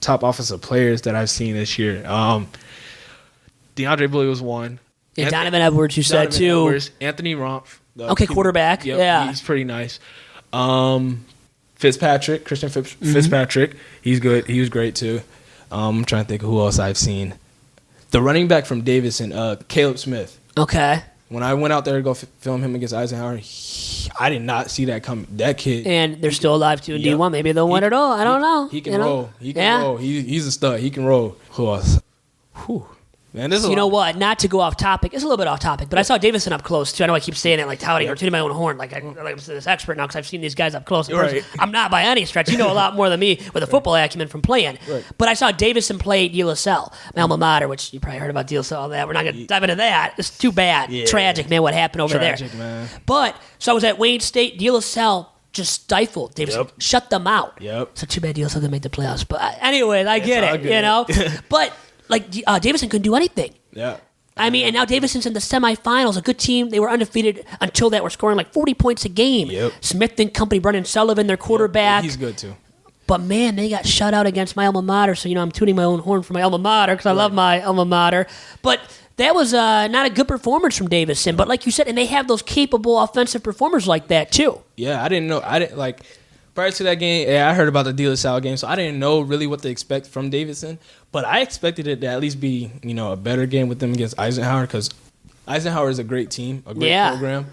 top offensive players that I've seen this year, DeAndre Bully was one. Yeah, Donovan Edwards, you said, too. Edwards, Anthony Rumpf. Okay, quarterback. Yep, yeah. He's pretty nice. Fitzpatrick, Fitzpatrick. He's good. He was great, too. I'm trying to think of who else I've seen. The running back from Davidson, Caleb Smith. Okay. When I went out there to go film him against Eisenhower, I did not see that coming. That kid. And they're still alive, too, in D1. Maybe they'll win it all. I don't know. He can roll. He can roll. He's a stud. He can roll. Who else? Whew. Man, this is you know what? Not to go off topic. It's a little bit off topic, but I saw Davidson up close, too. I know I keep saying it, like touting or tooting my own horn. Like I'm this expert now because I've seen these guys up close. Right. I'm not by any stretch. You know a lot more than me with a football acumen from playing. Right. But I saw Davidson play De La Salle, my alma mater, which you probably heard about De La Salle, all that. We're not going to dive into that. It's too bad. Yeah. Tragic, man, what happened over there. Tragic, man. But, so I was at Wayne State. De La Salle just stifled Davidson. Yep. Shut them out. Yep. So too bad De La Salle didn't make the playoffs. But anyways, I get all it, good. you know. But, like, Davidson couldn't do anything. Yeah. I mean, and now Davidson's in the semifinals, a good team. They were undefeated until that, were scoring like 40 points a game. Yep. Smith and company, Brennan Sullivan, their quarterback. He's good, too. But, man, they got shut out against my alma mater. So, I'm tooting my own horn for my alma mater because I love my alma mater. But that was not a good performance from Davidson. But like you said, and they have those capable offensive performers like that, too. Yeah, I didn't know. Prior to that game, I heard about the De La Salle game, so I didn't know really what to expect from Davidson. But I expected it to at least be, a better game with them against Eisenhower because Eisenhower is a great team, a great program.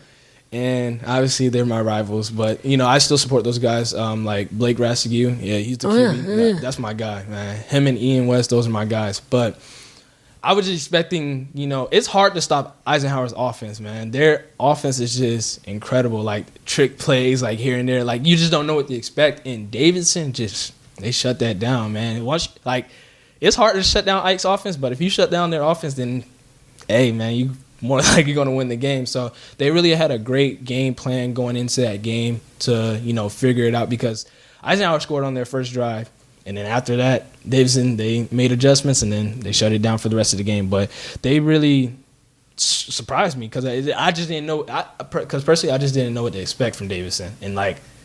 And obviously they're my rivals. But, I still support those guys like Blake Rassigue. Yeah, he's the QB. Yeah. That's my guy, man. Him and Ian West, those are my guys. But I was just expecting, it's hard to stop Eisenhower's offense, man. Their offense is just incredible, like trick plays, like here and there. Like you just don't know what to expect. And Davidson they shut that down, man. It's hard to shut down Ike's offense, but if you shut down their offense, then, hey, man, you more likely going to win the game. So they really had a great game plan going into that game to, figure it out because Eisenhower scored on their first drive. And then after that, Davidson, they made adjustments, and then they shut it down for the rest of the game. But they really surprised me because I just didn't know. Because personally, I just didn't know what to expect from Davidson. And,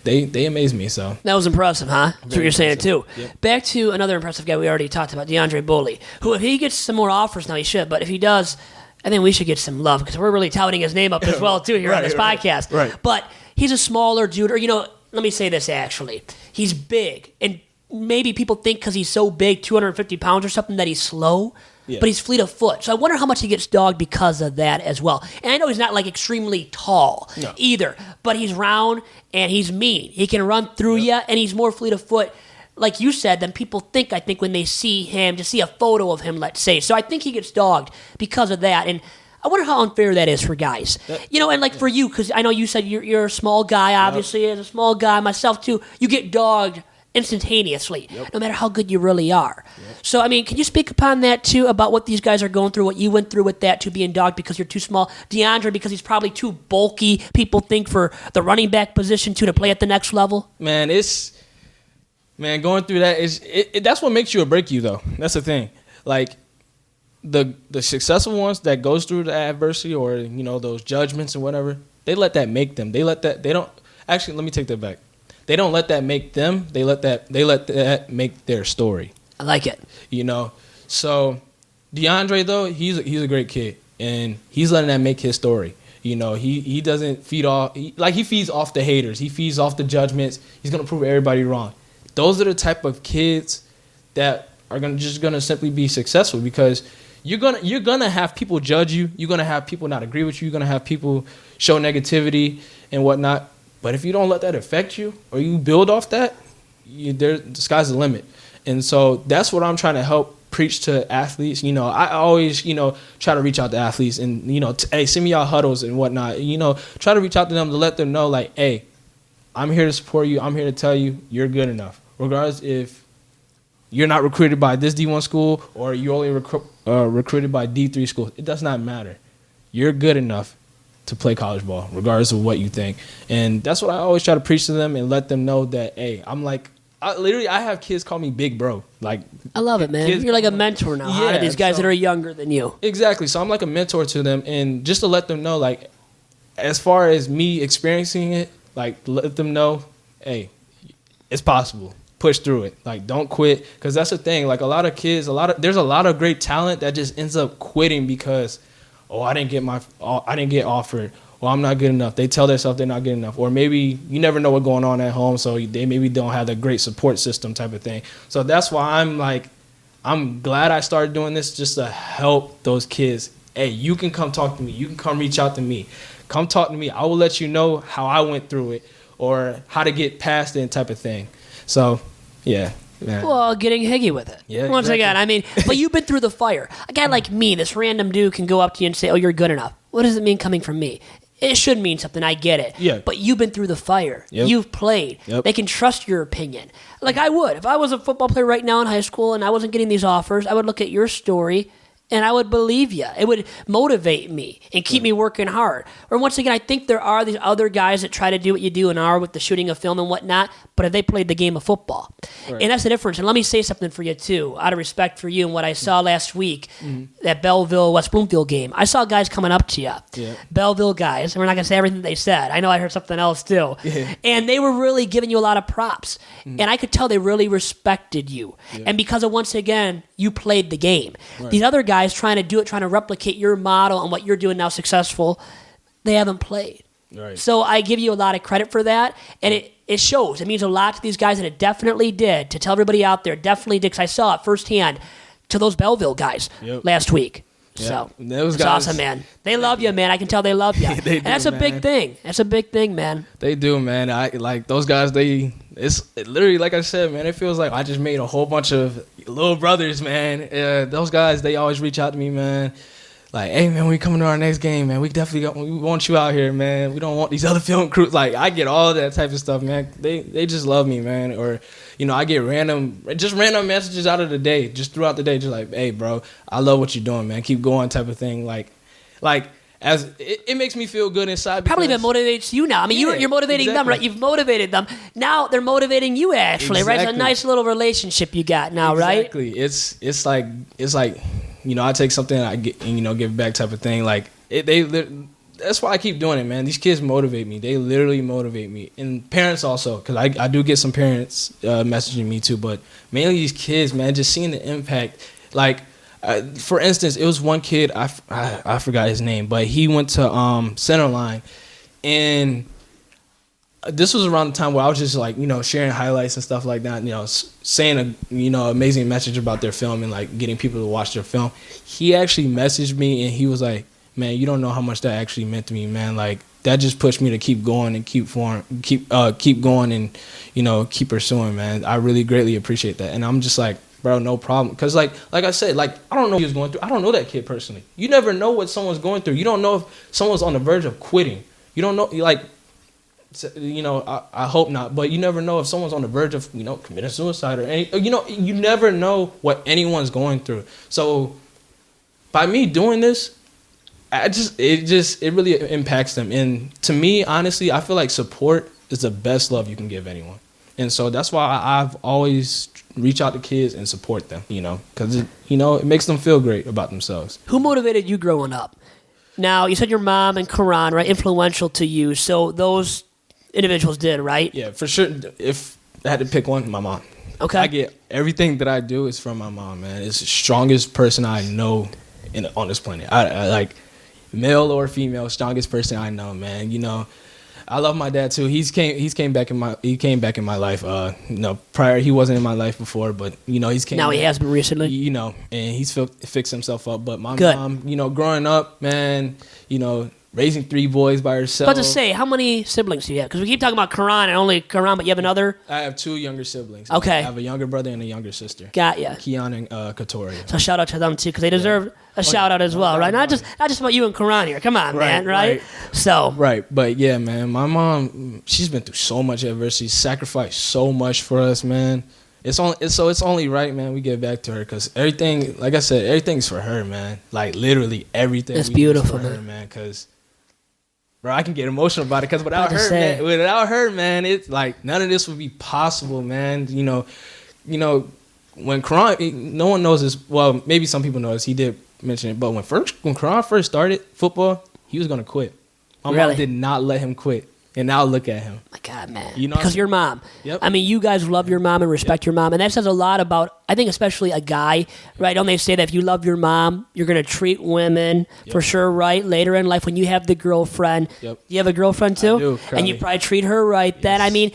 they amazed me. So that was impressive, huh? That's what you're saying, too. Yep. Back to another impressive guy we already talked about, DeAndre Bully, who, if he gets some more offers now, he should. But if he does, I think we should get some love because we're really touting his name up as well, too, here on this podcast. Right. But he's a smaller dude. Or, let me say this, actually. He's big. And maybe people think because he's so big, 250 pounds or something, that he's slow. Yeah. But he's fleet of foot. So I wonder how much he gets dogged because of that as well. And I know he's not extremely tall either, but he's round and he's mean. He can run through you, and he's more fleet of foot, like you said, than people think, I think, when they see him, just see a photo of him, let's say. So I think he gets dogged because of that. And I wonder how unfair that is for guys. And for you, because I know you said you're a small guy, obviously, as a small guy, myself too, you get dogged instantaneously, no matter how good you really are. So, can you speak upon that, too, about what these guys are going through, what you went through with that, too, being dogged because you're too small? DeAndre, because he's probably too bulky, people think, for the running back position, too, to play at the next level? Man, going through that, that's what makes you or break you, though. That's the thing. The successful ones that goes through the adversity or, those judgments and whatever, they let that make them. Actually, let me take that back. They don't let that make them. They let that make their story. I like it. So DeAndre, though, he's a great kid, and he's letting that make his story. He doesn't feed off. He feeds off the haters. He feeds off the judgments. He's gonna prove everybody wrong. Those are the type of kids that are gonna simply be successful because you're gonna have people judge you. You're gonna have people not agree with you. You're gonna have people show negativity and whatnot. But if you don't let that affect you or you build off that, the sky's the limit. And so that's what I'm trying to help preach to athletes. I always, try to reach out to athletes and, hey, send me y'all huddles and whatnot. Try to reach out to them to let them know, hey, I'm here to support you. I'm here to tell you you're good enough. Regardless if you're not recruited by this D1 school or you're only recruited by D3 school, it does not matter. You're good enough to play college ball, regardless of what you think. And that's what I always try to preach to them and let them know that, hey, I'm like I have kids call me big bro. Like, I love it, man. kids- You're like a mentor now to these guys that are younger than you. Exactly. So I'm like a mentor to them, and just to let them know, like, as far as me experiencing it, like, let them know, hey, it's possible. Push through it. Like, don't quit, because that's the thing. Like, a lot of kids, there's a lot of great talent that just ends up quitting because, I didn't get offered. Well, I'm not good enough. They tell themselves they're not good enough. Or maybe you never know what's going on at home, so they maybe don't have the great support system type of thing. So that's why I'm glad I started doing this, just to help those kids. Hey, you can come talk to me. You can come reach out to me. Come talk to me. I will let you know how I went through it or how to get past it type of thing. So, yeah. Man. Well, getting higgy with it. Yeah, Once exactly. again, I mean, but you've been through the fire. A guy like me, this random dude, can go up to you and say, "Oh, you're good enough." What does it mean coming from me? It should mean something. I get it. Yeah. But you've been through the fire. Yep. You've played. Yep. They can trust your opinion. Like I would. If I was a football player right now in high school and I wasn't getting these offers, I would look at your story and I would believe you. It would motivate me and keep me working hard. Or once again, I think there are these other guys that try to do what you do and are with the shooting of film and whatnot, but have they played the game of football? Right. And that's the difference. And let me say something for you, too, out of respect for you and what I saw last week, that Belleville-West Bloomfield game. I saw guys coming up to you, Yeah. Belleville guys, and we're not going to say everything they said. I know I heard something else, too. Yeah. And they were really giving you a lot of props. And I could tell they really respected you. Yeah. And because of, once again, you played the game. Right. These other guys trying to do it, trying to replicate your model and what you're doing now successful, they haven't played. Right. So I give you a lot of credit for that, and it shows. It means a lot to these guys, and it definitely did. To tell everybody out there, it definitely did, because I saw it firsthand to those Belleville guys last week. Yeah. So Those it's guys- awesome, man. They love you, man. I can tell they love you. They And that's do, a big man. thing. That's a big thing, man. They do, man. I like those guys. It's literally, like I said, man. It feels like I just made a whole bunch of little brothers, man. Those guys, they always reach out to me, man. Like, hey, man, when we coming to our next game, man, we want you out here, man. We don't want these other film crews. Like, I get all that type of stuff, man. They just love me, man. Or, I get random messages out of the day, just throughout the day, just like, hey, bro, I love what you're doing, man. Keep going, type of thing. Like as it makes me feel good inside. Probably even motivates you now. I mean, Yeah, you're motivating them, exactly. right? You've motivated them. Now they're motivating you, actually, right? It's a Exactly. nice little relationship you got now, right? Exactly. It's like I take something and I get give back type of thing. Like that's why I keep doing it, man. These kids motivate me. They literally motivate me, and parents also, because I do get some parents messaging me too. But mainly these kids, man, just seeing the impact. Like for instance, it was one kid I forgot his name, but he went to Centerline, and this was around the time where I was just like, sharing highlights and stuff like that, saying a, amazing message about their film and like getting people to watch their film. He actually messaged me and he was like, man, you don't know how much that actually meant to me, man. Like, that just pushed me to keep going and keep going and, keep pursuing, man. I really greatly appreciate that. And I'm just like, bro, no problem. Because like I said, like, I don't know what he was going through. I don't know that kid personally. You never know what someone's going through. You don't know if someone's on the verge of quitting. You don't know, like, I hope not, but you never know if someone's on the verge of, committing suicide or any, you never know what anyone's going through. So by me doing this, it really impacts them. And to me, honestly, I feel like support is the best love you can give anyone. And so that's why I've always reach out to kids and support them, because it makes them feel great about themselves. Who motivated you growing up? Now, you said your mom and Karan, right, influential to you. So those individuals did, right? Yeah, for sure. If I had to pick one, my mom. Okay. I get everything that I do is from my mom, man. It's the strongest person I know on this planet. I like, male or female, strongest person I know, man. I love my dad too. He came back in my life. Prior he wasn't in my life before, but he's came. Now back, he has been recently. and he's fixed himself up. But my Good. mom, growing up, man, raising 3 boys by herself. But to say, how many siblings do you have? Because we keep talking about Karan and only Karan, but you have another. I have 2 younger siblings. Okay. I have a younger brother and a younger sister. Got ya. Keon and Katoria. So shout out to them too, because they deserve a shout out as well, right? Not just about you and Karan here. Come on, man, right? So Right, but yeah, man, my mom, she's been through so much adversity, sacrificed so much for us, man. It's only right, man, we get back to her, because everything, like I said, everything's for her, man. Like, literally everything. It's we do is beautiful, for her, man. because bro, I can get emotional about it because without her, man, it's like none of this would be possible, man. You know, when Karan, no one knows this. Well, maybe some people know this. He did mention it, but when Karan first started football, he was gonna quit. My mom did not let him quit. And now look at him. My God, man. You know, because your mom. Yep. I mean, you guys love your mom and respect your mom. And that says a lot about, I think, especially a guy, right? Don't they say that if you love your mom, you're going to treat women for sure, right? Later in life, when you have the girlfriend. Yep. You have a girlfriend too? I do, and you probably treat her right then. I mean,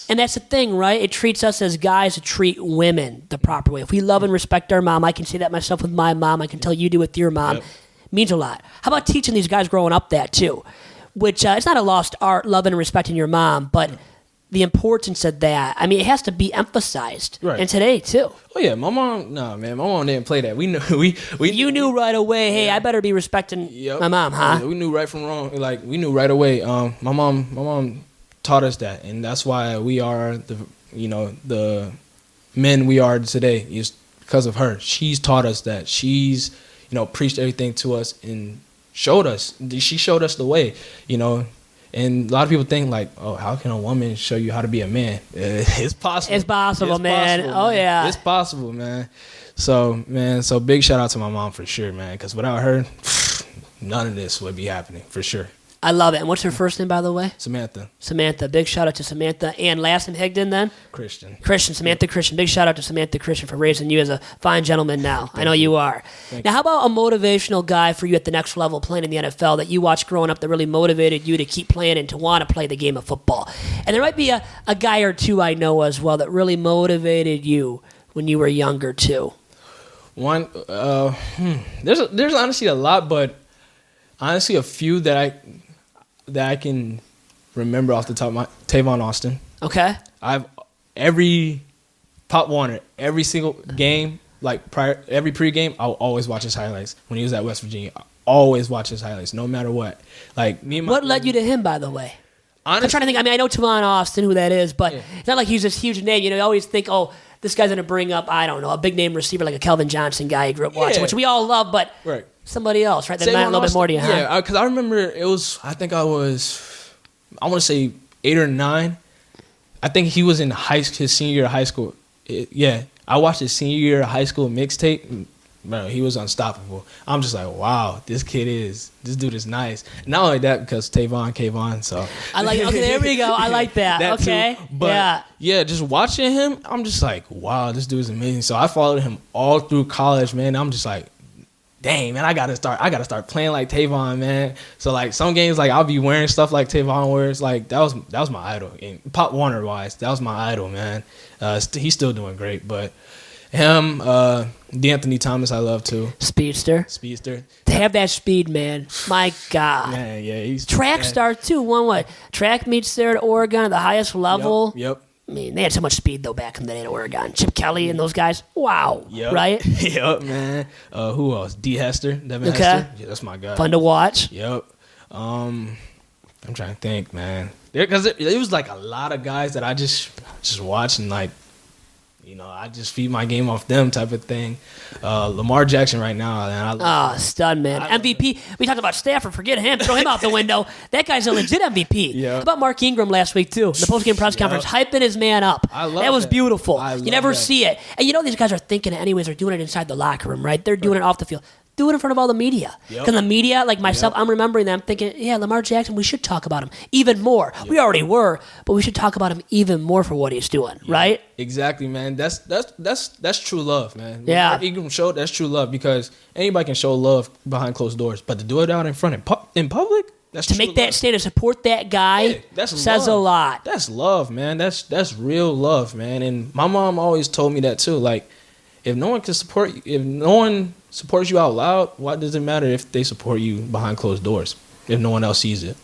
and that's the thing, right? It treats us as guys to treat women the proper way. If we love and respect our mom, I can say that myself with my mom. I can tell you do with your mom. It means a lot. How about teaching these guys growing up that too? Which it's not a lost art, loving and respecting your mom, but the importance of that. I mean, it has to be emphasized, and today too. Oh yeah, my mom. No, man, my mom didn't play that. We knew. You knew right away. Hey, I better be respecting my mom, huh? Yeah, we knew right from wrong. Like we knew right away. My mom taught us that, and that's why we are the men we are today. Is because of her. She's taught us that. She's preached everything to us and showed us. She showed us the way, and a lot of people think like, oh, how can a woman show you how to be a man? It's possible. It's possible, man. Oh, yeah. It's possible, man. So big shout out to my mom for sure, man, because without her, none of this would be happening for sure. I love it. And what's her first name, by the way? Samantha. Big shout out to Samantha. And last name Higdon then? Christian. Samantha Christian. Big shout out to Samantha Christian for raising you as a fine gentleman now. I know you are. Now, how about a motivational guy for you at the next level playing in the NFL that you watched growing up that really motivated you to keep playing and to want to play the game of football? And there might be a guy or two I know as well that really motivated you when you were younger too. One, there's honestly a lot, but honestly a few that I can remember off the top of my Tavon Austin. Okay. Every Pop Warner, every single game, like every pregame, I'll always watch his highlights. When he was at West Virginia, I always watch his highlights, no matter what. Like me and what led you to him, by the way? Honestly, I'm trying to think. I mean, I know Tavon Austin, who that is, but it's not like he's this huge name. You always think, oh, this guy's going to bring up, I don't know, a big name receiver like a Kelvin Johnson guy you grew up watching, which we all love, but somebody else, right? That meant a little bit more to you, huh? Yeah, because I remember it was, I want to say 8 or 9. I think he was in his senior year of high school. I watched his senior year of high school mixtape. Bro, he was unstoppable. I'm just like, wow, this dude is nice. Not only that, because Kavon, so. I like, okay, there we go. I like that. Okay. Too. But just watching him, I'm just like, wow, this dude is amazing. So I followed him all through college, man. I'm just like, dang, man, I gotta start playing like Tavon, man. So like some games, like I'll be wearing stuff like Tavon wears. Like that was my idol. And Pop Warner wise, that was my idol, man. He's still doing great, but him, DeAnthony Thomas, I love too. Speedster. To have that speed, man. My God. Man, yeah, he's track star too. Track meets there at Oregon at the highest level. Yep. I mean, they had so much speed, though, back in the day at Oregon. Chip Kelly and those guys. Wow. Yep. Right? Yep, Devin Hester. Yeah, that's my guy. Fun to watch. Yep. I'm trying to think, man. Because it was like a lot of guys that I just watched and like, I just feed my game off them type of thing. Lamar Jackson right now. Stud, man. MVP. We talked about Stafford. Forget him. Throw him out the window. That guy's a legit MVP. Yeah. How about Mark Ingram last week, too? The postgame press conference, hyping his man up. I love that. Was beautiful. You never see it. And these guys are thinking it anyways. They're doing it inside the locker room, right? They're doing it off the field. Do it in front of all the media. Because the media, like myself, I'm remembering them thinking, Lamar Jackson, we should talk about him even more. We already were, but we should talk about him even more for what he's doing, right? Exactly, man. That's true love, man. Yeah. Mark Ingram showed that's true love because anybody can show love behind closed doors, but to do it out in front in public, that's to make that stand to support that guy says a lot. That's love, man. That's real love, man. And my mom always told me that too. Like, if no one can support you, if no one supports you out loud, why does it matter if they support you behind closed doors if no one else sees it?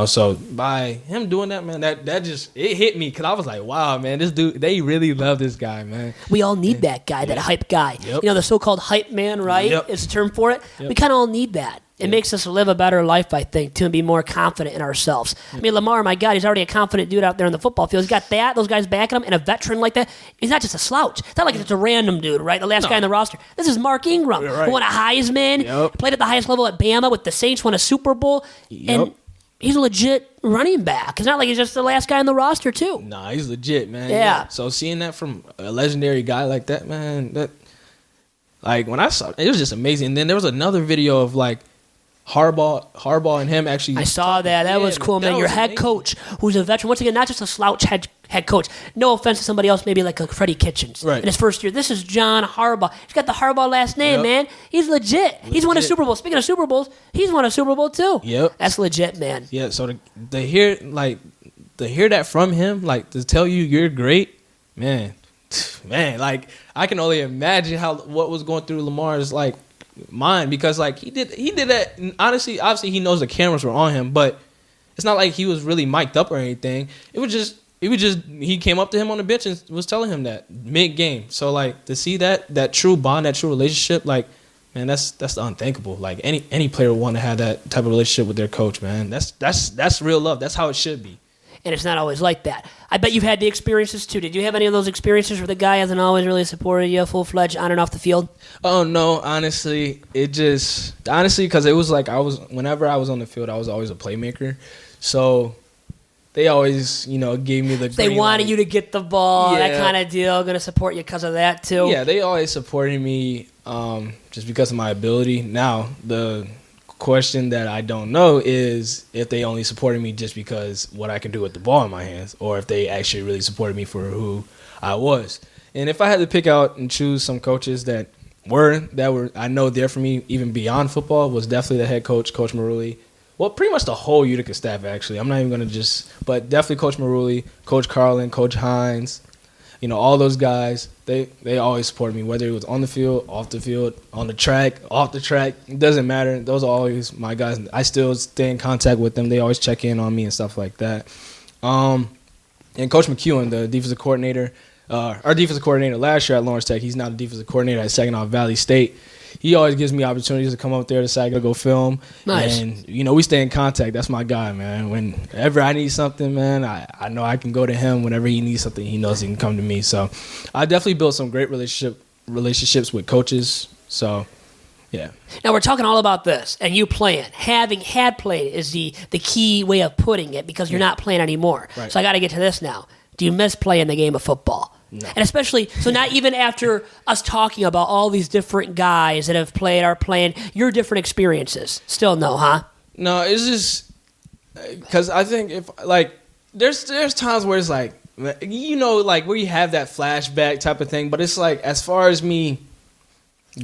So by him doing that, man, that just it hit me because I was like, wow, man, this dude, they really love this guy, man. We all need that guy, that hype guy. Yep. The so-called hype man, right? Is the term for it. Yep. We kind of all need that. It makes us live a better life, I think, too, and be more confident in ourselves. I mean, Lamar, my God, he's already a confident dude out there on the football field. He's got those guys backing him, and a veteran like that. He's not just a slouch. It's not like it's a random dude, right? The last guy on the roster. This is Mark Ingram, who won a Heisman, played at the highest level at Bama with the Saints, won a Super Bowl, and he's a legit running back. It's not like he's just the last guy on the roster, too. Nah, he's legit, man. Yeah. So seeing that from a legendary guy like that, man, that like when I saw it, it was just amazing. And then there was another video of like Harbaugh and him actually. I saw that. That was cool, man. Your head coach, who's a veteran, once again, not just a slouch head coach. No offense to somebody else, maybe like a Freddie Kitchens in his first year. This is John Harbaugh. He's got the Harbaugh last name, man. He's legit. He's won a Super Bowl. Speaking of Super Bowls, he's won a Super Bowl too. Yep, that's legit, man. Yeah. So to hear that from him, like to tell you you're great, man. Like I can only imagine what was going through Lamar's like mind, because like he did that. And honestly, obviously he knows the cameras were on him, but it's not like he was really mic'd up or anything. It was just he came up to him on the bench and was telling him that mid-game. So like to see that true bond, that true relationship, like, man, that's unthinkable. Like any player would want to have that type of relationship with their coach, man. That's real love. That's how it should be. And it's not always like that. I bet you've had the experiences too. Did you have any of those experiences where the guy hasn't always really supported you full-fledged on and off the field? Oh no, honestly, because it was like whenever I was on the field, I was always a playmaker. So they always, gave me the They wanted you to get the ball, that kind of deal. Going to support you because of that too. Yeah, they always supported me just because of my ability. Now, the question that I don't know is if they only supported me just because what I can do with the ball in my hands, or if they actually really supported me for who I was. And if I had to pick out and choose some coaches that were I know there for me even beyond football, was definitely the head coach, Coach Maruli. Well, pretty much the whole Utica staff, actually. I'm not even going to but definitely Coach Maruli, Coach Carlin, Coach Hines, all those guys, they always supported me, whether it was on the field, off the field, on the track, off the track. It doesn't matter. Those are always my guys. I still stay in contact with them. They always check in on me and stuff like that. And Coach McEwen, the defensive coordinator, our defensive coordinator last year at Lawrence Tech, he's now the defensive coordinator at Saginaw Valley State. He always gives me opportunities to come up there to Saginaw, go film. Nice. And, we stay in contact. That's my guy, man. Whenever I need something, man, I know I can go to him. Whenever he needs something, he knows he can come to me. So I definitely built some great relationships with coaches. So, yeah. Now, we're talking all about this, and you playing. Having had played is the key way of putting it, because you're not playing anymore. Right. So I got to get to this now. Do you miss playing the game of football? No. And especially, so not even after us talking about all these different guys that have played, are playing, your different experiences. Still no, huh? No, it's just because I think there's times where it's like, like where you have that flashback type of thing, but it's like, as far as me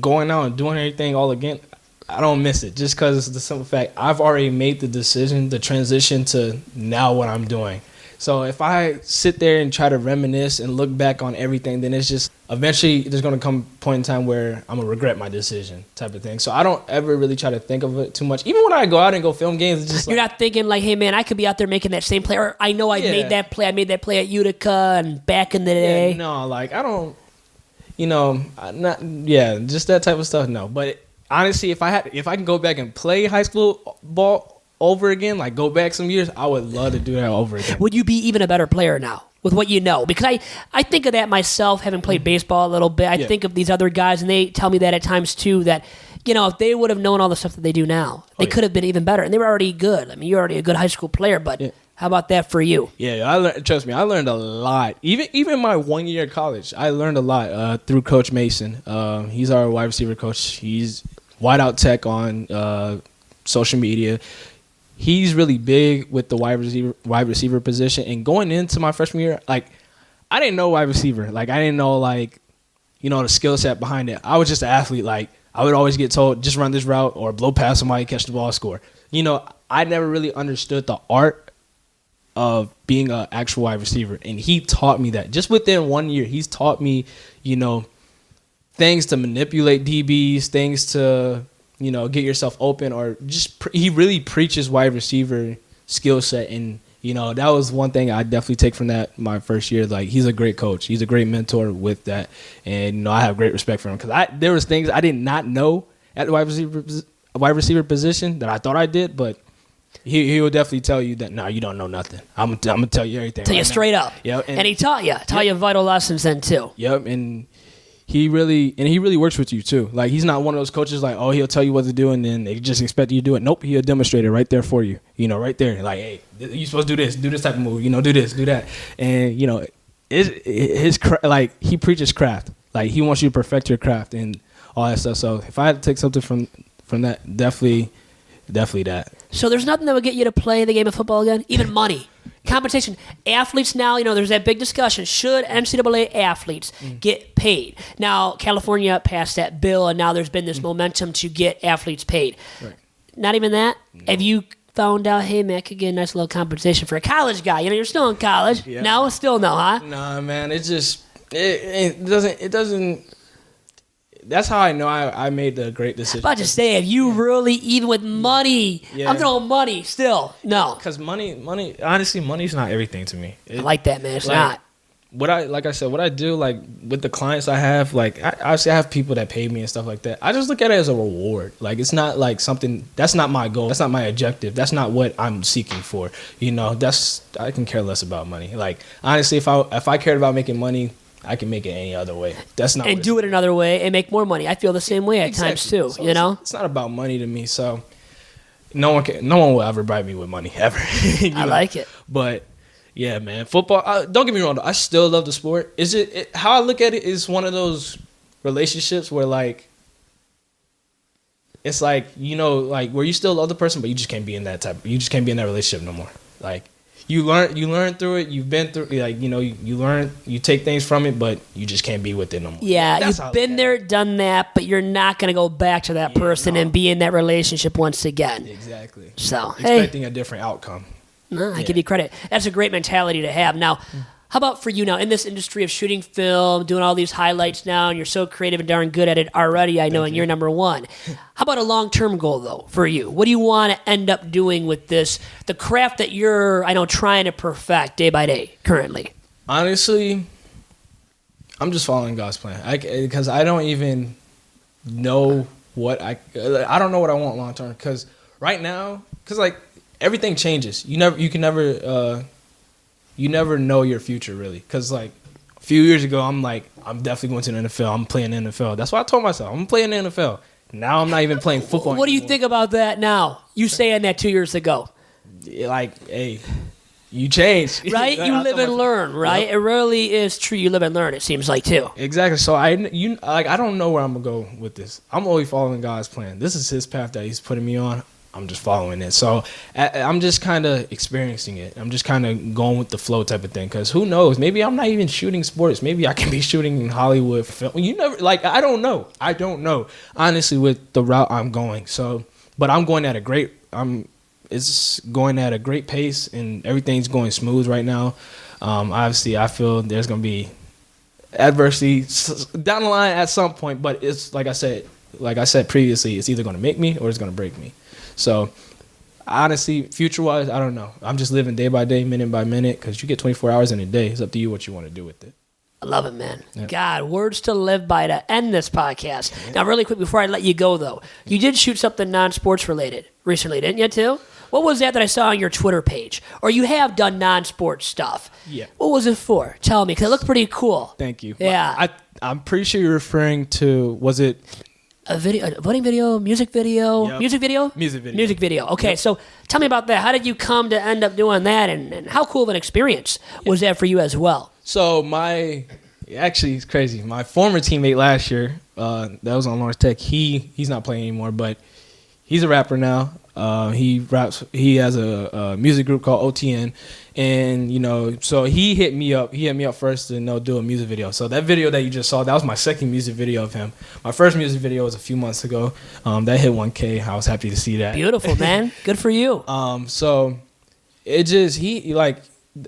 going out and doing everything all again, I don't miss it, just because it's the simple fact I've already made the decision, the transition to now what I'm doing. So if I sit there and try to reminisce and look back on everything, then it's just eventually there's going to come a point in time where I'm going to regret my decision type of thing. So I don't ever really try to think of it too much. Even when I go out and go film games, it's just you're not thinking like, hey, man, I could be out there making that same play. Or I know I made that play. I made that play at Utica and back in the day. No, like I don't, just that type of stuff, no. But honestly, if I can go back and play high school ball over again, like go back some years, I would love to do that over again. Would you be even a better player now with what you know? Because I think of that myself, having played baseball a little bit. I think of these other guys, and they tell me that at times too, that if they would have known all the stuff that they do now, they could have been even better. And they were already good. I mean, you're already a good high school player, but how about that for you? Yeah, trust me, I learned a lot. Even my 1 year of college, I learned a lot through Coach Mason. He's our wide receiver coach. He's wide out tech on social media. He's really big with the wide receiver position. And going into my freshman year, like, I didn't know wide receiver. Like, I didn't know, like, the skill set behind it. I was just an athlete. Like, I would always get told, just run this route or blow past somebody, catch the ball, score. I never really understood the art of being an actual wide receiver. And he taught me that. Just within 1 year, he's taught me, things to manipulate DBs, things to get yourself open, or just he really preaches wide receiver skill set. And, that was one thing I definitely take from that my first year. Like, he's a great coach. He's a great mentor with that. And, I have great respect for him, because there was things I did not know at the wide receiver position that I thought I did, but he will definitely tell you that, no, you don't know nothing. I'm going to tell you everything. Tell you straight up. Yep. And he taught you vital lessons then too. Yep. And he really works with you too. Like, he's not one of those coaches like, oh, he'll tell you what to do and then they just expect you to do it. Nope, he'll demonstrate it right there for you. Right there. Like, hey, you're supposed to do this type of move. Do this, do that. And like, he preaches craft. Like, he wants you to perfect your craft and all that stuff. So if I had to take something from that, definitely that. So there's nothing that would get you to play the game of football again? Even money. Compensation. Athletes now, there's that big discussion. Should NCAA athletes get paid? Now, California passed that bill, and now there's been this momentum to get athletes paid. Right. Not even that? No. Have you found out, hey, man, I could get a nice little compensation for a college guy? You're still in college. Yeah. No? Still no, huh? Nah, man. It just, it doesn't. That's how I know I made the great decision. I'm about to say, if you really, even with money, I'm throwing money still. No. Because money, honestly, money's not everything to me. I like that, man. It's not. What I do, like, with the clients I have, like, obviously I have people that pay me and stuff like that. I just look at it as a reward. Like, it's not like something, that's not my goal. That's not my objective. That's not what I'm seeking for. I can care less about money. Like, honestly, if I cared about making money, I can make it any other way. That's not. And do it another way and make more money. I feel the same way at times too. So it's not about money to me. So no one will ever bribe me with money ever. I like it. But yeah, man, football. Don't get me wrong though. I still love the sport. How I look at it is one of those relationships where, like, it's like, like, where you still love the person, but you just can't be in that relationship no more. Like, You learn through it. You've been through, like, you learn, you take things from it, but you just can't be with it no more. Yeah, you've been there, done that, but you're not going to go back to that person and be in that relationship once again. Exactly. So, expecting a different outcome. No, I give you credit. That's a great mentality to have. Now, how about for you now, in this industry of shooting film, doing all these highlights now, and you're so creative and darn good at it already, I know, and you're number one. How about a long-term goal, though, for you? What do you want to end up doing with this, the craft that you're, trying to perfect day by day currently? Honestly, I'm just following God's plan. Because I don't even know I don't know what I want long-term. Because right now, like, everything changes. You never know your future, really. Because, like, a few years ago, I'm definitely going to the NFL. I'm playing the NFL. That's what I told myself. I'm playing the NFL. Now I'm not even playing football What anymore. do you think about that now? You saying that 2 years ago. Like, hey, you change. Right? You live and learn, right? Yep. It really is true. You live and learn, it seems like, too. Exactly. So, I don't know where I'm going to go with this. I'm only following God's plan. This is his path that he's putting me on. I'm just following it. So I'm just kind of experiencing it. I'm just kind of going with the flow type of thing. Because who knows? Maybe I'm not even shooting sports. Maybe I can be shooting in Hollywood film. I don't know. I don't know, honestly, with the route I'm going. So, but I'm going at a great pace, and everything going smooth right now. Obviously, I feel there's going to be adversity down the line at some point. But it's like I said previously, it's either going to make me or it's going to break me. So, honestly, future-wise, I don't know. I'm just living day by day, minute by minute, because you get 24 hours in a day. It's up to you what you want to do with it. I love it, man. Yeah. God, words to live by to end this podcast. Yeah. Now, really quick, before I let you go, though, you did shoot something non-sports related recently, didn't you, too? What was that I saw on your Twitter page? Or you have done non-sports stuff. Yeah. What was it for? Tell me, because it looked pretty cool. Thank you. Yeah. I'm pretty sure you're referring to, was it... A wedding video, music video, yep. Music video? Music video. Okay, so tell me about that. How did you come to end up doing that, and how cool of an experience was that for you as well? So actually, it's crazy. My former teammate last year, that was on Lawrence Tech, he's not playing anymore, but he's a rapper now. He raps. He has a music group called OTN, and so he hit me up. He hit me up first to do a music video. So that video that you just saw, that was my second music video of him. My first music video was a few months ago. That hit 1K. I was happy to see that. Beautiful, man. Good for you. So it just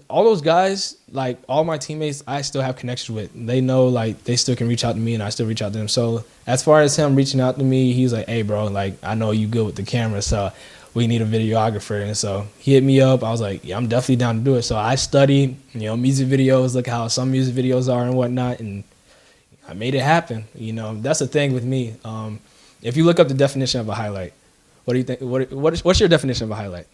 all those guys, like all my teammates, I still have connections with. They know, like, they still can reach out to me, and I still reach out to them. So as far as him reaching out to me, he's like, hey, bro, like, I know you good with the camera, so we need a videographer. And so he hit me up. I was like, yeah, I'm definitely down to do it. So I studied, music videos, look how some music videos are and whatnot, and I made it happen. That's the thing with me. If you look up the definition of a highlight, what do you think? What's your definition of a highlight?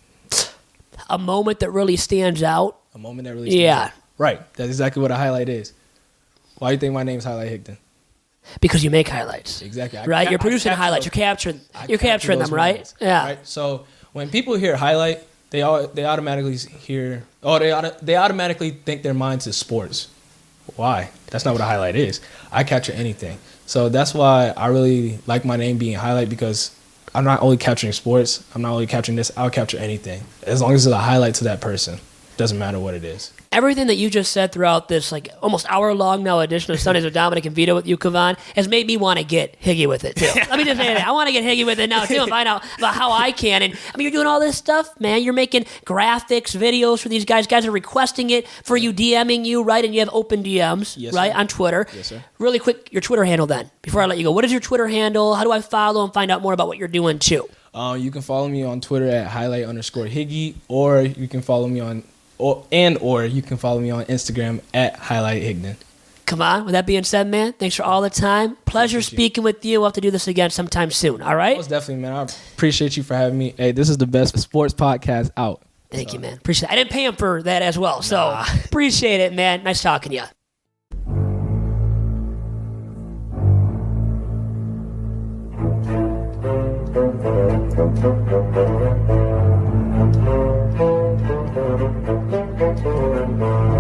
A moment that really stands out. A moment that really stands out. Right. That's exactly what a highlight is. Why do you think my name's Highlight Higdon? Because you make highlights. Exactly. Right? You're producing highlights. You're capturing them, right? Moments, Yeah. Right? So when people hear highlight, they automatically they automatically think their mind to sports. Why? That's not what a highlight is. I capture anything. So that's why I really like my name being highlight, because I'm not only capturing sports, I'm not only capturing this, I'll capture anything. As long as it's a highlight to that person. Doesn't matter what it is. Everything that you just said throughout this like almost hour-long now edition of Sundays with Dominic and Vito with you, Kavon, has made me want to get higgy with it, too. Let me just say that. I want to get higgy with it now, too, and find out about how I can. And I mean, you're doing all this stuff, man. You're making graphics, videos for these guys. Guys are requesting it for you, DMing you, right? And you have open DMs, Yes, right, sir. on Twitter. Yes, sir. Really quick, your Twitter handle then, before I let you go. What is your Twitter handle? How do I follow and find out more about what you're doing, too? You can follow me on Twitter at highlight_Higgy, or you can follow me on you can follow me on Instagram at highlighthigdon. Come on. With that being said, man, thanks for all the time. Pleasure speaking with you. We'll have to do this again sometime soon. All right? Most definitely, man. I appreciate you for having me. Hey, this is the best sports podcast out. Thank you, man. Appreciate it. I didn't pay him for that as well, so appreciate it, man. Nice talking to you. Thank you.